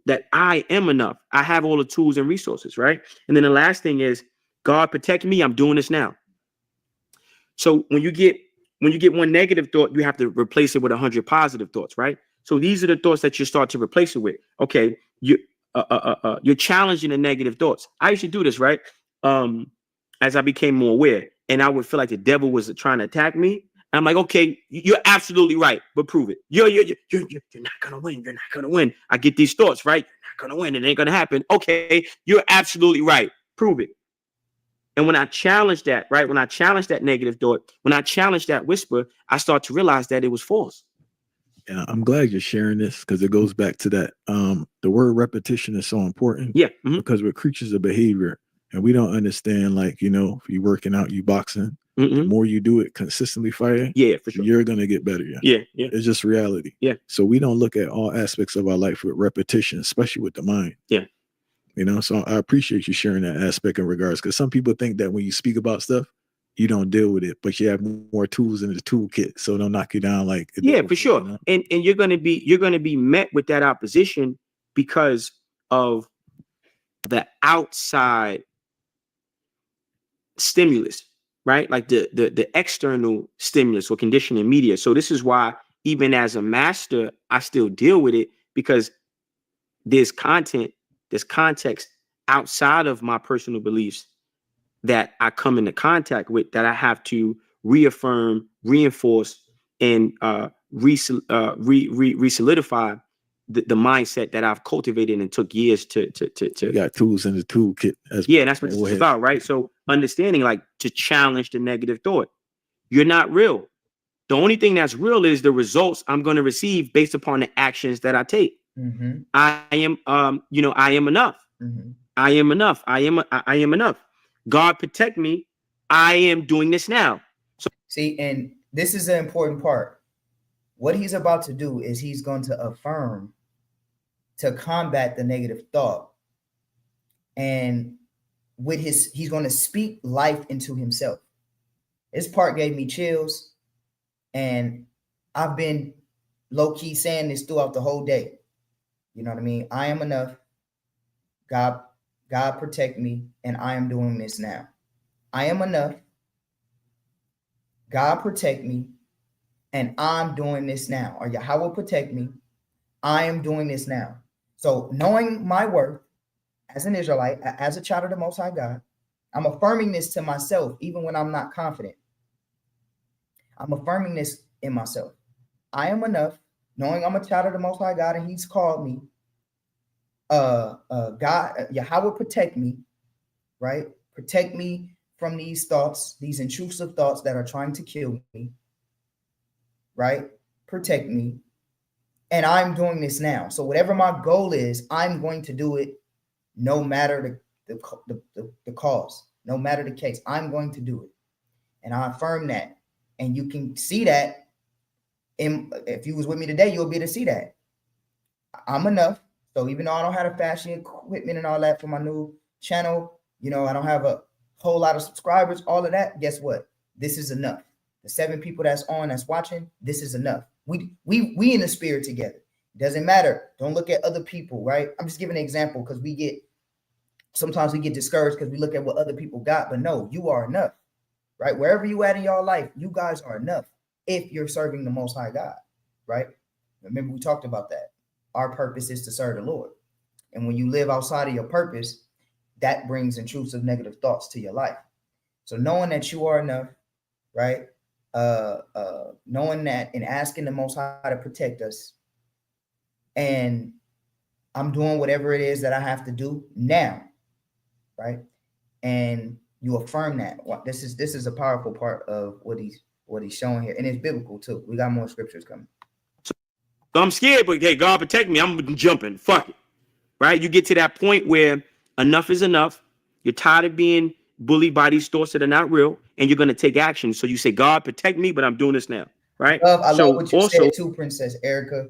that I am enough. I have all the tools and resources, right? And then the last thing is, God protect me. I'm doing this now. So when you get one negative thought, you have to replace it with 100 positive thoughts, right? So these are the thoughts that you start to replace it with. Okay, you're challenging the negative thoughts. I used to do this, right? As I became more aware, and I would feel like the devil was trying to attack me. And I'm like, okay, you're absolutely right, but prove it. You're not gonna win. You're not gonna win. I get these thoughts, right? You're not gonna win. It ain't gonna happen. Okay, you're absolutely right. Prove it. And when I challenge that, right? When I challenge that negative thought, when I challenge that whisper, I start to realize that it was false. Yeah, I'm glad you're sharing this because it goes back to that. The word repetition is so important. Yeah. Because we're creatures of behavior and we don't understand, like, you know, if you're working out, you boxing, the more you do it consistently fighting, for sure, you're going to get better. Yeah. It's just reality. Yeah. So we don't look at all aspects of our life with repetition, especially with the mind. Yeah. You know, so I appreciate you sharing that aspect in regards, because some people think that when you speak about stuff, you don't deal with it, but you have more tools in the toolkit, so they'll knock you down. Like, for sure. You know? And you're gonna be met with that opposition because of the outside stimulus, right? Like the external stimulus or conditioning media. So this is why even as a master, I still deal with it, because there's content, there's context outside of my personal beliefs that I come into contact with that I have to reaffirm, reinforce, and re-solidify the mindset that I've cultivated and took years to. You got tools in the toolkit. And that's what it's about, right? So understanding, like, to challenge the negative thought. You're not real. The only thing that's real is the results I'm going to receive based upon the actions that I take. I am, I am enough. I am enough. I am enough. God protect me. I am doing this now. So see, and this is the important part. What he's about to do is he's going to affirm to combat the negative thought. And he's going to speak life into himself. This part gave me chills. And I've been low-key saying this throughout the whole day. You know what I mean? I am enough. God protect me, and I am doing this now. I am enough. God protect me, and I'm doing this now. Or Yahweh protect me. I am doing this now. So knowing my worth as an Israelite, as a child of the Most High God, I'm affirming this to myself, even when I'm not confident. I'm affirming this in myself. I am enough, knowing I'm a child of the Most High God, and He's called me. God, Yahweh protect me, right? Protect me from these thoughts, these intrusive thoughts that are trying to kill me, right? Protect me. And I'm doing this now. So whatever my goal is, I'm going to do it no matter the cause, no matter the case. I'm going to do it. And I affirm that. And you can see that. If you was with me today, you'll be able to see that. I'm enough. So even though I don't have the fashion equipment and all that for my new channel, I don't have a whole lot of subscribers, all of that, guess what? This is enough. The 7 people that's watching, this is enough. We in the spirit together. It doesn't matter. Don't look at other people, right? I'm just giving an example because sometimes we get discouraged because we look at what other people got, but no, you are enough, right? Wherever you at in your life, you guys are enough if you're serving the Most High God, right? Remember, we talked about that. Our purpose is to serve the Lord. And when you live outside of your purpose, that brings intrusive negative thoughts to your life. So knowing that you are enough, right? Knowing that and asking the Most High to protect us. And I'm doing whatever it is that I have to do now, right? And you affirm that. This is a powerful part of what he's showing here. And it's biblical too. We got more scriptures coming. So I'm scared, but hey, God protect me. I'm jumping. Fuck it. Right? You get to that point where enough is enough. You're tired of being bullied by these thoughts that are not real, and you're going to take action. So you say, God protect me, but I'm doing this now. Right? I love what you said too, Princess Erica.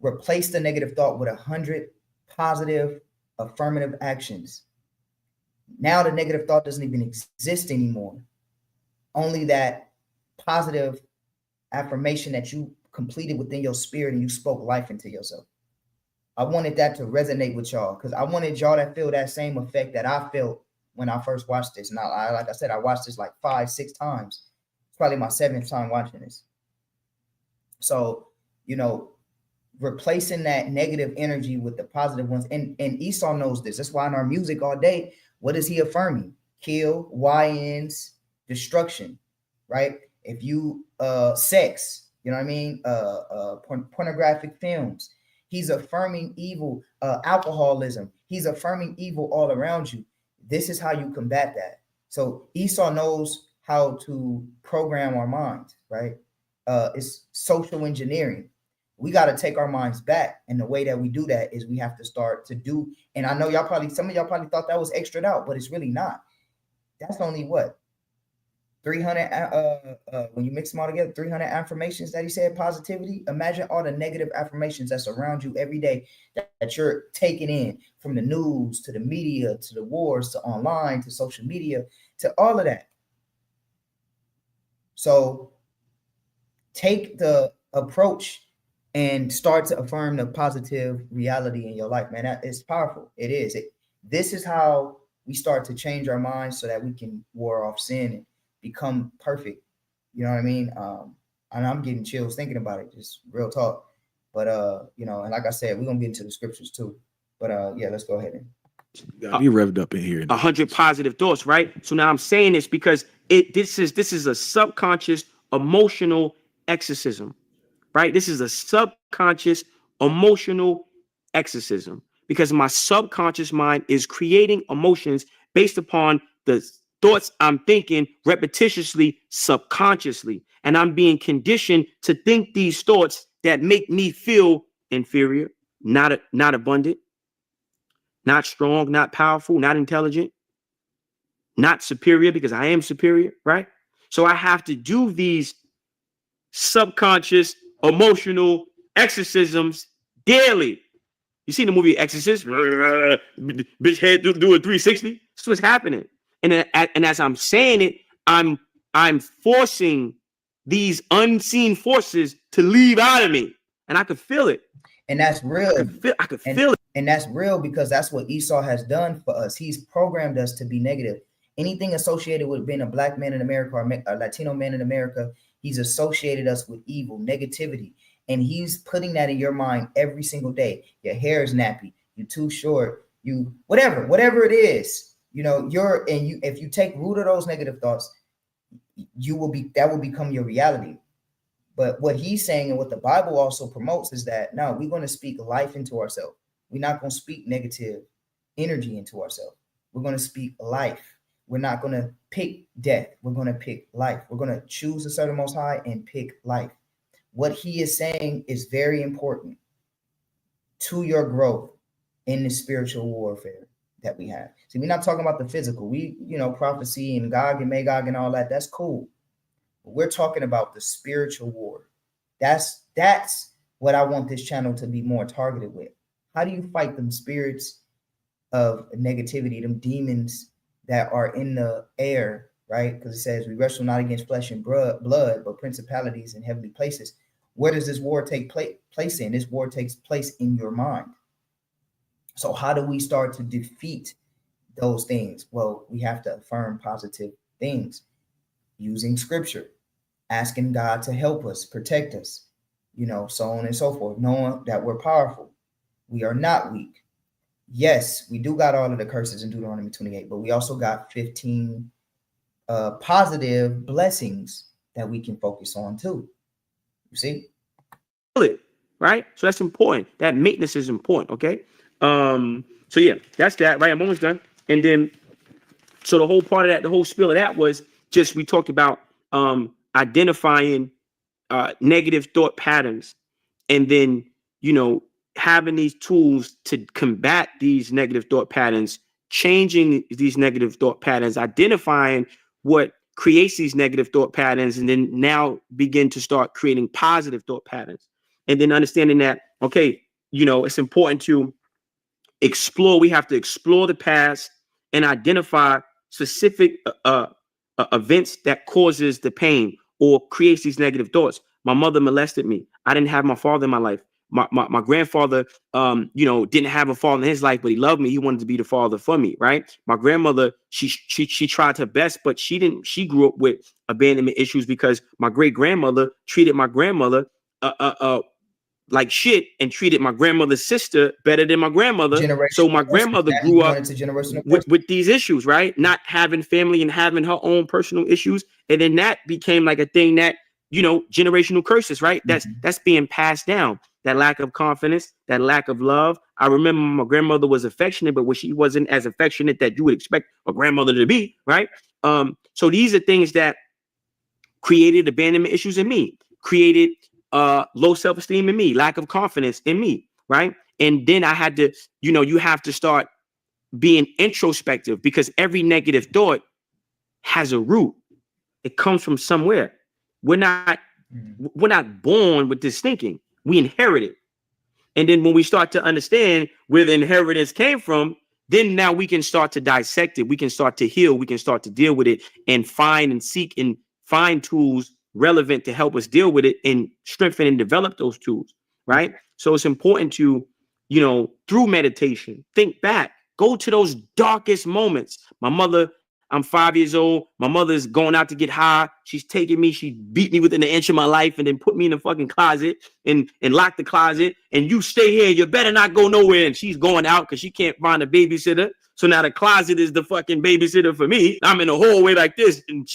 replace the negative thought with 100 positive affirmative actions. Now the negative thought doesn't even exist anymore. Only that positive affirmation that you completed within your spirit and you spoke life into yourself. I wanted that to resonate with y'all because I wanted y'all to feel that same effect that I felt when I first watched this. And like I said, I watched this like 5-6 times. It's probably my 7th time watching this. So, you know, replacing that negative energy with the positive ones. And Esau knows this. That's why in our music all day, what is he affirming? Kill, YNs, destruction, right? If you sex, you know what I mean? Pornographic films. He's affirming evil, alcoholism. He's affirming evil all around you. This is how you combat that. So Esau knows how to program our minds, right? It's social engineering. We got to take our minds back. And the way that we do that is we have to start to do. And I know some of y'all probably thought that was extra out, but it's really not. That's only what? 300, when you mix them all together, 300 affirmations that he said, positivity. Imagine all the negative affirmations that's around you every day that you're taking in, from the news to the media, to the wars, to online, to social media, to all of that. So take the approach and start to affirm the positive reality in your life, man. That is powerful. It is. This is how we start to change our minds so that we can war off sin and become perfect. You know what I mean? And I'm getting chills thinking about it, just real talk. But you know, and like I said, we're gonna get into the scriptures too. But yeah, let's go ahead and be revved up in here. 100 positive thoughts, right? So now I'm saying this because this is a subconscious emotional exorcism, right? This is a subconscious emotional exorcism because my subconscious mind is creating emotions based upon the thoughts I'm thinking repetitiously, subconsciously. And I'm being conditioned to think these thoughts that make me feel inferior, not abundant, not strong, not powerful, not intelligent, not superior, because I am superior, right? So I have to do these subconscious emotional exorcisms daily. You see the movie Exorcist? Bitch head do a 360. That's what's happening. And as I'm saying it, I'm forcing these unseen forces to leave out of me, and I could feel it. And that's real. I could feel it. And that's real because that's what Esau has done for us. He's programmed us to be negative. Anything associated with being a black man in America or a Latino man in America, he's associated us with evil, negativity. And he's putting that in your mind every single day. Your hair is nappy. You're too short. You whatever it is. You know, if you take root of those negative thoughts, that will become your reality. But what he's saying and what the Bible also promotes is that no, we're going to speak life into ourselves. We're not going to speak negative energy into ourselves. We're going to speak life. We're not going to pick death. We're going to pick life. We're going to choose to serve the Most High and pick life. What he is saying is very important to your growth in the spiritual warfare that we have. See, we're not talking about the physical. Prophecy and Gog and Magog and all that. That's cool. But we're talking about the spiritual war. That's what I want this channel to be more targeted with. How do you fight them spirits of negativity, them demons that are in the air, right? Because it says we wrestle not against flesh and blood, but principalities in heavenly places. Where does this war take place in? This war takes place in your mind. So how do we start to defeat those things? Well, we have to affirm positive things using scripture, asking God to help us, protect us, so on and so forth, knowing that we're powerful. We are not weak. Yes, we do got all of the curses in Deuteronomy 28, but we also got 15 positive blessings that we can focus on too. You see? Right? So that's important. That maintenance is important, okay? So yeah, that's that, right? I'm almost done. And then, so the whole part of that, the whole spiel of that was just, we talked about identifying negative thought patterns, and then, having these tools to combat these negative thought patterns, changing these negative thought patterns, identifying what creates these negative thought patterns, and then now begin to start creating positive thought patterns. And then understanding that, okay, you know, it's important to explore. We have to explore the past and identify specific events that causes the pain or creates these negative thoughts. My mother molested me. I didn't have my father in my life. My grandfather, you know, didn't have a father in his life, but he loved me. He wanted to be the father for me, right? My grandmother, she tried her best, but she grew up with abandonment issues because my great grandmother treated my grandmother like shit and treated my grandmother's sister better than my grandmother. So my grandmother grew up with these issues, right? Not having family and having her own personal issues. And then that became like a thing that, you know, generational curses, right? That's being passed down. That lack of confidence, that lack of love. I remember my grandmother was affectionate, but when she wasn't as affectionate that you would expect a grandmother to be, right? So these are things that created abandonment issues in me, created low self-esteem in me, lack of confidence in me, right? And then I had to, you know, you have to start being introspective because every negative thought has a root. It comes from somewhere. We're not born with this thinking. We inherit it. And then when we start to understand where the inheritance came from, then now we can start to dissect it. We can start to heal. We can start to deal with it and find and seek and find tools relevant to help us deal with it and strengthen and develop those tools, right? So it's important to, you know, through meditation, think back, go to those darkest moments. My mother, I'm 5 years old. My mother's going out to get high. She's taking me. She beat me within an inch of my life and then put me in the fucking closet and locked the closet. And you stay here. You better not go nowhere. And she's going out because she can't find a babysitter. So now the closet is the fucking babysitter for me. I'm in a hallway like this, and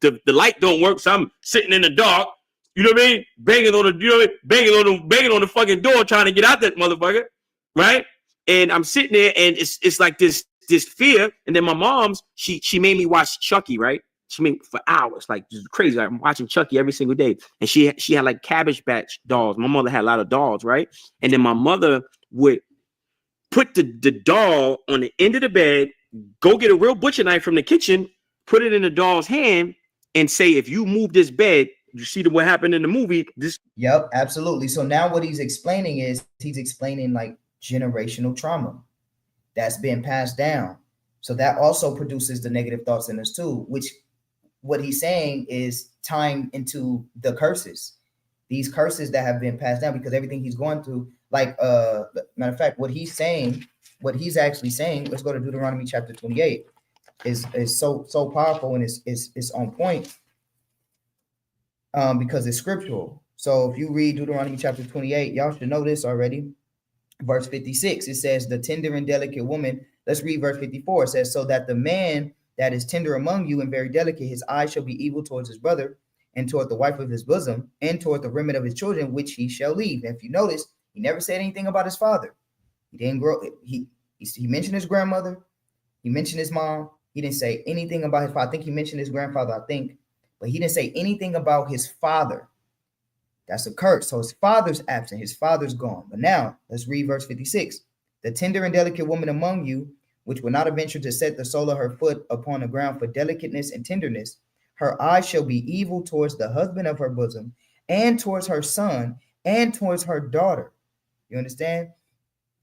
the light don't work, so I'm sitting in the dark. You know what I mean? Banging on the, you know what I mean? Banging on the fucking door, trying to get out that motherfucker, right? And I'm sitting there, and it's like this fear. And then my mom's, she made me watch Chucky, right? She made me for hours, like just crazy. Like, I'm watching Chucky every single day, and she had like Cabbage Patch dolls. My mother had a lot of dolls, right? And then my mother would put the doll on the end of the bed, go get a real butcher knife from the kitchen, put it in the doll's hand, and say, if you move this bed, you see what happened in the movie. Yep, absolutely. So now what he's explaining is he's explaining like generational trauma that's been passed down. So that also produces the negative thoughts in us too, which what he's saying is tying into the curses, these curses that have been passed down, because everything he's going through, like matter of fact, what he's actually saying, let's go to Deuteronomy chapter 28, is so powerful, and it's on point because it's scriptural. So if you read Deuteronomy chapter 28, y'all should know this already. Verse 56, it says, the tender and delicate woman. Let's read verse 54. It says, so that the man that is tender among you and very delicate, his eye shall be evil towards his brother, and toward the wife of his bosom, and toward the remnant of his children, which he shall leave. And if you notice, he never said anything about his father. He didn't grow. He mentioned his grandmother. He mentioned his mom. He didn't say anything about his father. I think he mentioned his grandfather, but he didn't say anything about his father. That's a curse. So his father's absent. His father's gone. But now let's read verse 56. The tender and delicate woman among you, which will not venture to set the sole of her foot upon the ground for delicateness and tenderness, her eyes shall be evil towards the husband of her bosom, and towards her son, and towards her daughter. You understand?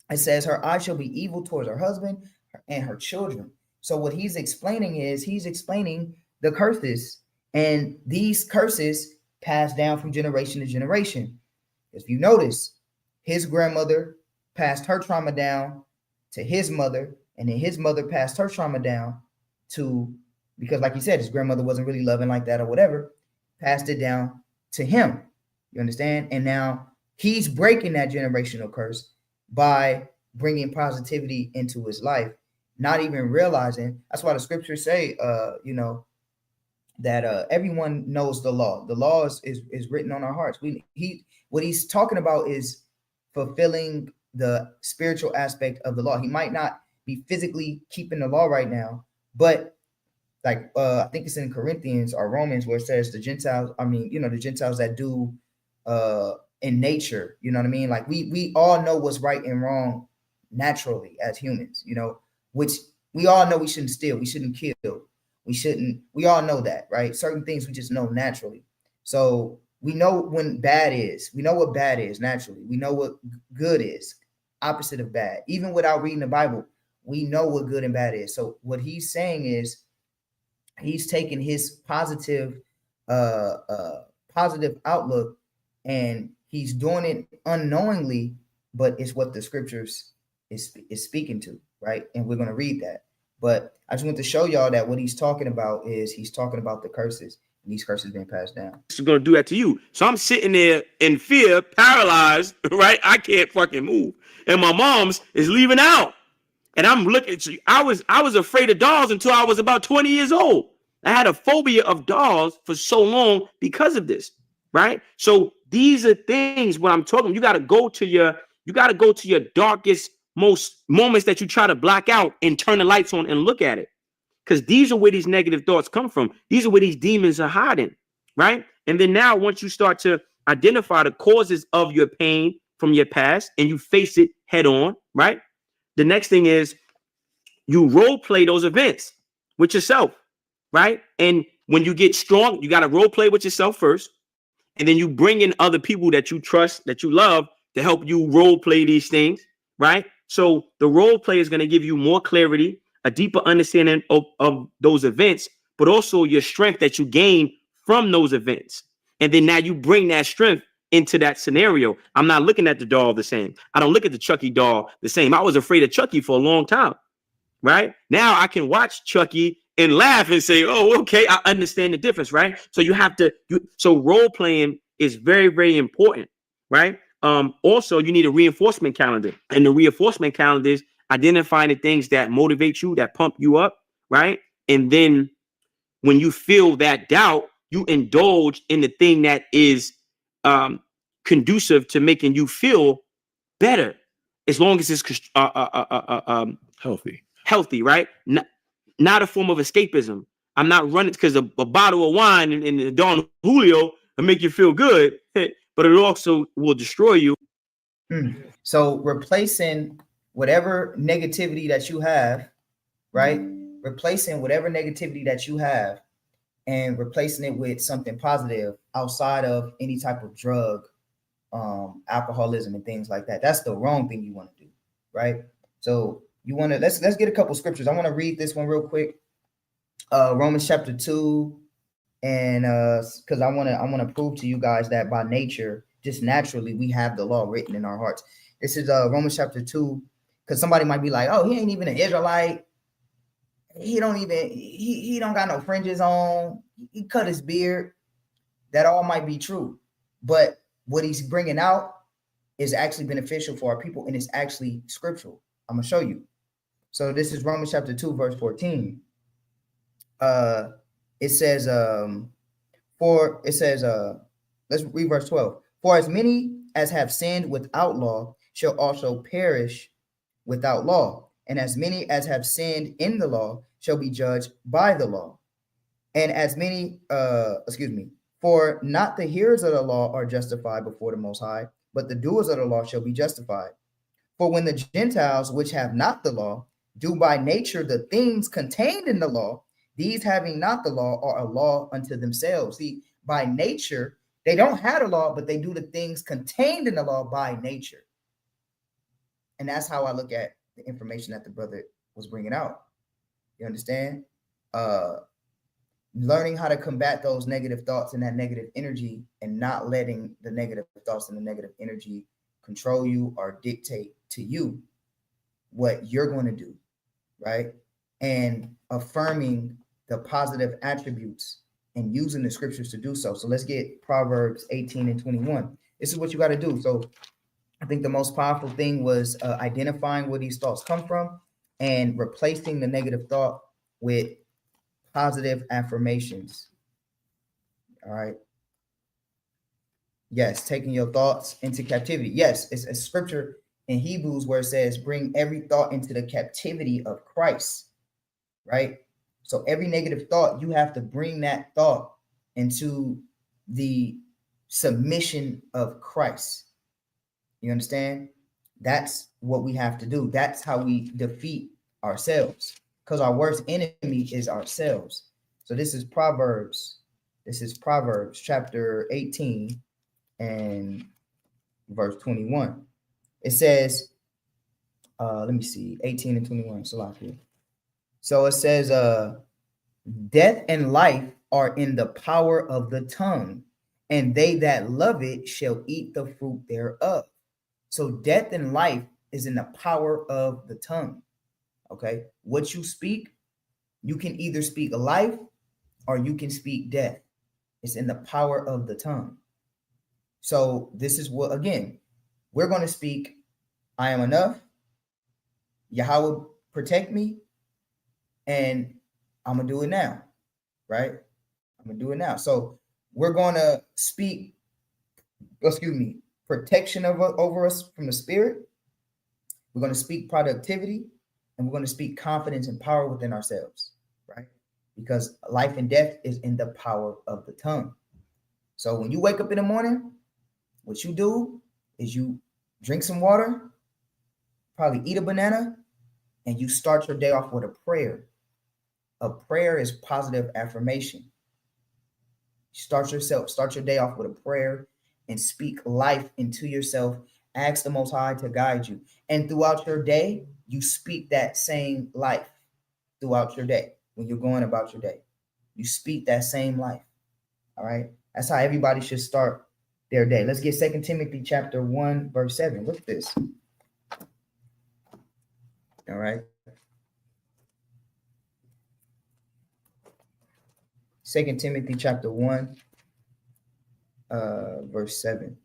It says her eyes shall be evil towards her husband and her children. So what he's explaining is he's explaining the curses, and these curses passed down from generation to generation. If you notice, his grandmother passed her trauma down to his mother, and then his mother passed her trauma down to, because like you said, his grandmother wasn't really loving like that or whatever, passed it down to him. You understand? And now he's breaking that generational curse by bringing positivity into his life, not even realizing. That's why the scriptures say, that everyone knows the law. The law is written on our hearts. What he's talking about is fulfilling the spiritual aspect of the law. He might not be physically keeping the law right now, but like I think it's in Corinthians or Romans where it says the Gentiles, the Gentiles that do in nature, you know what I mean? Like we all know what's right and wrong naturally as humans, which we all know we shouldn't steal, we shouldn't kill, we all know that, right? Certain things we just know naturally. So We know when bad is. We know what bad is naturally. We know what good is, opposite of bad. Even without reading the Bible, we know what good and bad is. So what he's saying is he's taking his positive outlook and he's doing it unknowingly, but it's what the scriptures is speaking to, right? And we're going to read that. But I just want to show y'all that what he's talking about is he's talking about the curses, and these curses being passed down. It's going to do that to you. So I'm sitting there in fear, paralyzed, right? I can't fucking move. And my mom's is leaving out. And I'm looking at you. I was afraid of dolls until I was about 20 years old. I had a phobia of dolls for so long because of this, right? So these are things when I'm talking, you got to go to your darkest, most moments that you try to black out and turn the lights on and look at it. Because these are where these negative thoughts come from. These are where these demons are hiding, right? And then now once you start to identify the causes of your pain from your past and you face it head on, right? The next thing is you role play those events with yourself, right? And when you get strong, you got to role play with yourself first. And then you bring in other people that you trust, that you love to help you role play these things, right? So the role play is going to give you more clarity, a deeper understanding of those events, but also your strength that you gain from those events. And then now you bring that strength into that scenario. I'm not looking at the doll the same. I don't look at the Chucky doll the same. I was afraid of Chucky for a long time, right? Now I can watch Chucky and laugh and say, oh, okay, I understand the difference, right? So you have to, so role playing is very, very important, right? Also, you need a reinforcement calendar, and the reinforcement calendar is identifying the things that motivate you, that pump you up, right? And then when you feel that doubt, you indulge in the thing that is conducive to making you feel better, as long as it's healthy, right? Not a form of escapism. I'm not running because a bottle of wine and the Don Julio will make you feel good, but it also will destroy you. So replacing whatever negativity that you have, right? Replacing whatever negativity that you have and replacing it with something positive outside of any type of drug, alcoholism and things like that. That's the wrong thing you want to do, right? So you want to, let's get a couple scriptures. I want to read this one real quick. Romans chapter 2. And because I want to prove to you guys that by nature, just naturally, we have the law written in our hearts. This is Romans chapter 2, because somebody might be like, oh, he ain't even an Israelite. He don't got no fringes on. He cut his beard. That all might be true. But what he's bringing out is actually beneficial for our people, and it's actually scriptural. I'm going to show you. So this is Romans chapter 2, verse 14. It says, let's read verse 12. For as many as have sinned without law shall also perish without law. And as many as have sinned in the law shall be judged by the law. And as many, for not the hearers of the law are justified before the Most High, but the doers of the law shall be justified. For when the Gentiles, which have not the law, do by nature the things contained in the law, these having not the law are a law unto themselves. See, by nature, they don't have a law, but they do the things contained in the law by nature. And that's how I look at the information that the brother was bringing out. You understand? Learning how to combat those negative thoughts and that negative energy, and not letting the negative thoughts and the negative energy control you or dictate to you what you're going to do, right? And affirming the positive attributes and using the scriptures to do so. So let's get Proverbs 18 and 21. This is what you got to do. So I think the most powerful thing was identifying where these thoughts come from and replacing the negative thought with positive affirmations. All right. Yes, taking your thoughts into captivity. Yes, it's a scripture in Hebrews where it says, bring every thought into the captivity of Christ, right? So every negative thought, you have to bring that thought into the submission of Christ. You understand? That's what we have to do. That's how we defeat ourselves, because our worst enemy is ourselves. So this is Proverbs This is Proverbs chapter 18 and verse 21. It says, let me see, 18 and 21. So it says, death and life are in the power of the tongue, and they that love it shall eat the fruit thereof. So death and life is in the power of the tongue. Okay. What you speak, you can either speak life or you can speak death. It's in the power of the tongue. So this is what, again, we're going to speak, I am enough. Yahweh protect me. And I'm going to do it now. Right? I'm going to do it now. So we're going to speak, protection over us from the spirit. We're going to speak productivity, and we're going to speak confidence and power within ourselves, right? Because life and death is in the power of the tongue. So when you wake up in the morning, what you do is you drink some water, probably eat a banana, and you start your day off with a prayer. A prayer is positive affirmation. Start your day off with a prayer and speak life into yourself. Ask the Most High to guide you. And throughout your day, you speak that same life throughout your day. When you're going about your day, you speak that same life. All right. That's how everybody should start their day. Let's get 2 Timothy chapter 1, verse 7. Look at this. All right. 2 Timothy chapter 1, verse 7.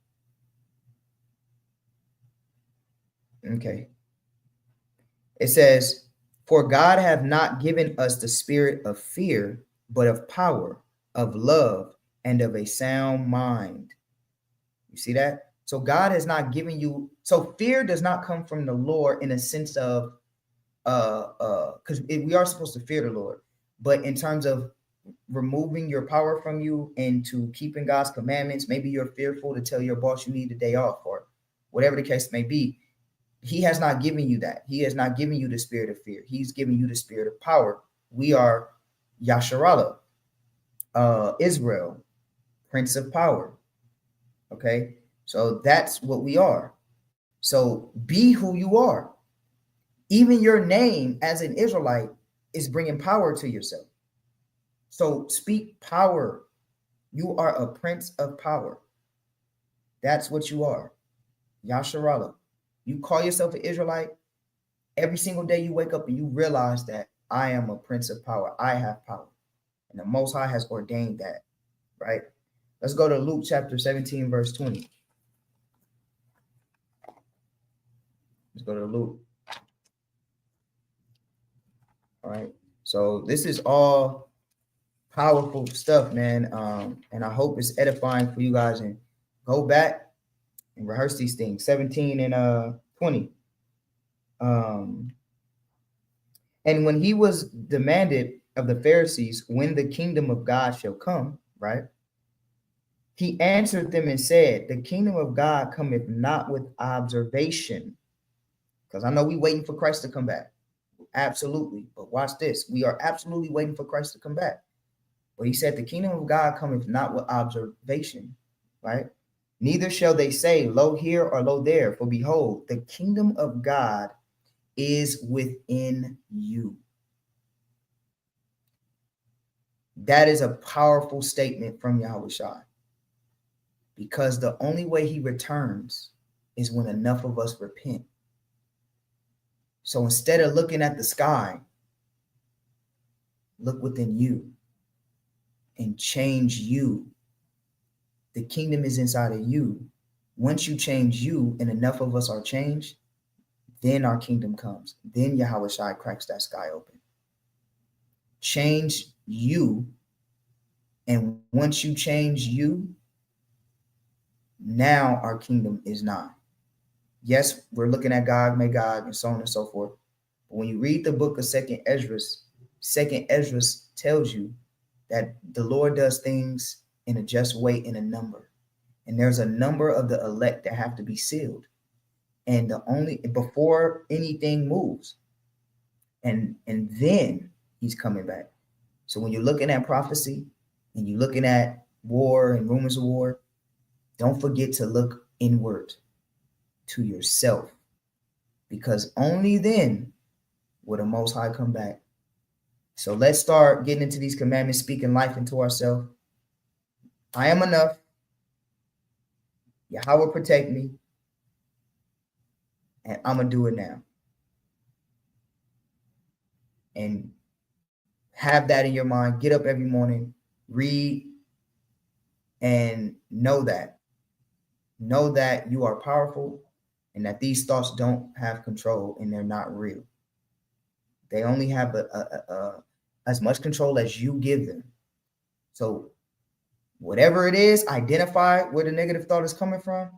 Okay. It says, for God hath not given us the spirit of fear, but of power, of love, and of a sound mind. You see that? So God has not given you, so fear does not come from the Lord in a sense of, because we are supposed to fear the Lord, but in terms of removing your power from you into keeping God's commandments, maybe you're fearful to tell your boss you need a day off or whatever the case may be. He has not given you that. He has not given you the spirit of fear. He's given you the spirit of power. We are Yasharallah, Israel, Prince of Power. Okay, so that's what we are. So be who you are. Even your name as an Israelite is bringing power to yourself. So speak power. You are a prince of power. That's what you are. Yasharallah. You call yourself an Israelite. Every single day you wake up and you realize that I am a prince of power. I have power. And the Most High has ordained that, right? Let's go to Luke chapter 17, verse 20. Let's go to Luke. All right. So this is all powerful stuff, man. And I hope it's edifying for you guys, and go back and rehearse these things. 17 and 20. And when he was demanded of the Pharisees when the kingdom of God shall come, right? He answered them and said, the kingdom of God cometh not with observation. Because I know we waiting for Christ to come back. Absolutely. But watch this. We are absolutely waiting for Christ to come back. But he said, the kingdom of God cometh not with observation, right? Neither shall they say, lo here or lo there, for behold, the kingdom of God is within you. That is a powerful statement from Yahweh Shai, because the only way he returns is when enough of us repent. So instead of looking at the sky, look within you and change you. The kingdom is inside of you. Once you change you and enough of us are changed, then our kingdom comes. Then Yahweh Shai cracks that sky open. Change you. And once you change you, now our kingdom is nigh. Yes, we're looking at Gog, Magog, and so on and so forth. But when you read the book of Second Esdras tells you that the Lord does things in a just way, in a number. And there's a number of the elect that have to be sealed. And before anything moves. And then he's coming back. So when you're looking at prophecy, and you're looking at war and rumors of war, don't forget to look inward to yourself, because only then will the Most High come back. So let's start getting into these commandments, speaking life into ourselves. I am enough. Yahweh protect me. And I'm going to do it now. And have that in your mind. Get up every morning, read, and know that. Know that you are powerful and that these thoughts don't have control and they're not real. They only have as much control as you give them. So whatever it is, identify where the negative thought is coming from.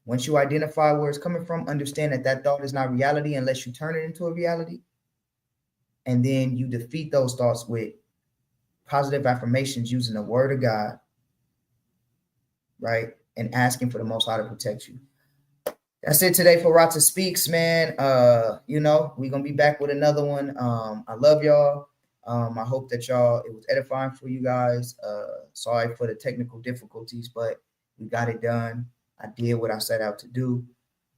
Once you identify where it's coming from, understand that that thought is not reality unless you turn it into a reality. And then you defeat those thoughts with positive affirmations using the word of God, right? And asking for the Most High to protect you. That's it today for Rata Speaks, man. We're going to be back with another one. I love y'all. I hope that it was edifying for you guys. Sorry for the technical difficulties, but we got it done. I did what I set out to do.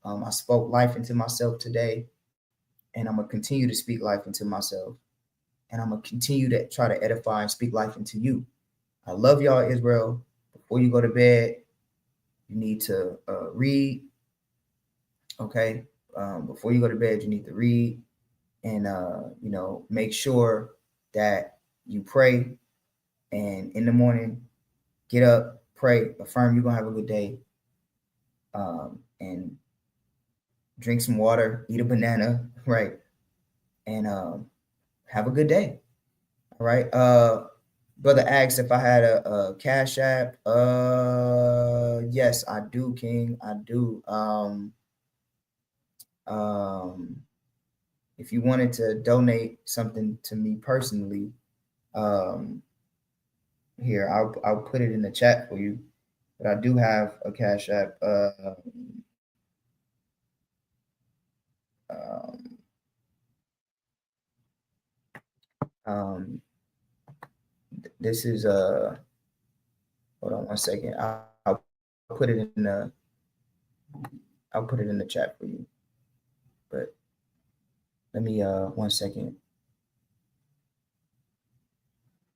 I spoke life into myself today, and I'm going to continue to speak life into myself. And I'm going to continue to try to edify and speak life into you. I love y'all, Israel. Before you go to bed, you need to read. Okay. Before you go to bed, you need to read and, make sure that you pray. And in the morning, get up, pray, affirm you're going to have a good day. And drink some water, eat a banana, right? And have a good day. All right. Brother asked if I had a Cash App. Yes, I do, King. I do. If you wanted to donate something to me personally, here, I'll put it in the chat for you. But I do have a Cash App. This is hold on one second. I'll put it in the chat for you. But let me 1 second.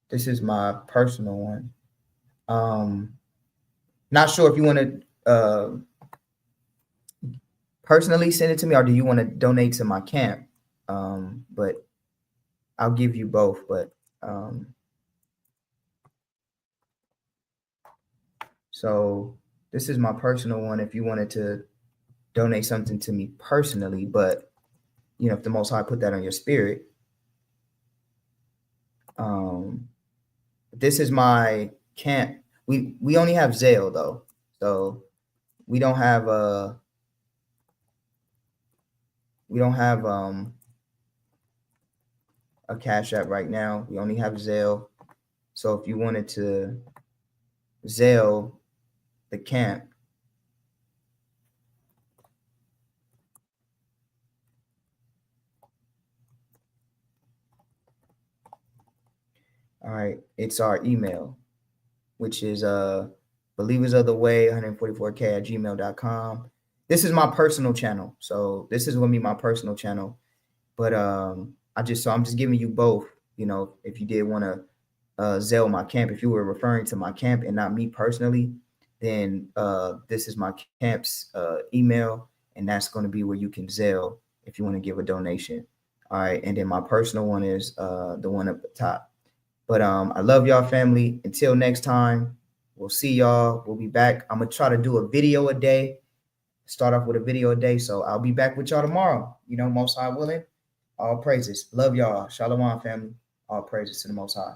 This is my personal one. Not sure if you want to personally send it to me, or do you want to donate to my camp? But I'll give you both. But so this is my personal one if you wanted to donate something to me personally, but if the Most High put that on your spirit. This is my camp. We only have Zelle though, so we don't have a Cash App right now. We only have Zelle. So if you wanted to Zelle the camp, all right, it's our email, which is believersoftheway144k@gmail.com. This is my personal channel. So this is going to be my personal channel. But I'm just giving you both, if you did want to Zelle my camp, if you were referring to my camp and not me personally, then this is my camp's email, and that's going to be where you can Zelle if you want to give a donation. All right. And then my personal one is the one up the top. But I love y'all, family. Until next time, we'll see y'all. We'll be back. I'm going to try to do a video a day. Start off with a video a day. So I'll be back with y'all tomorrow. Most High willing. All praises. Love y'all. Shalom, family. All praises to the Most High.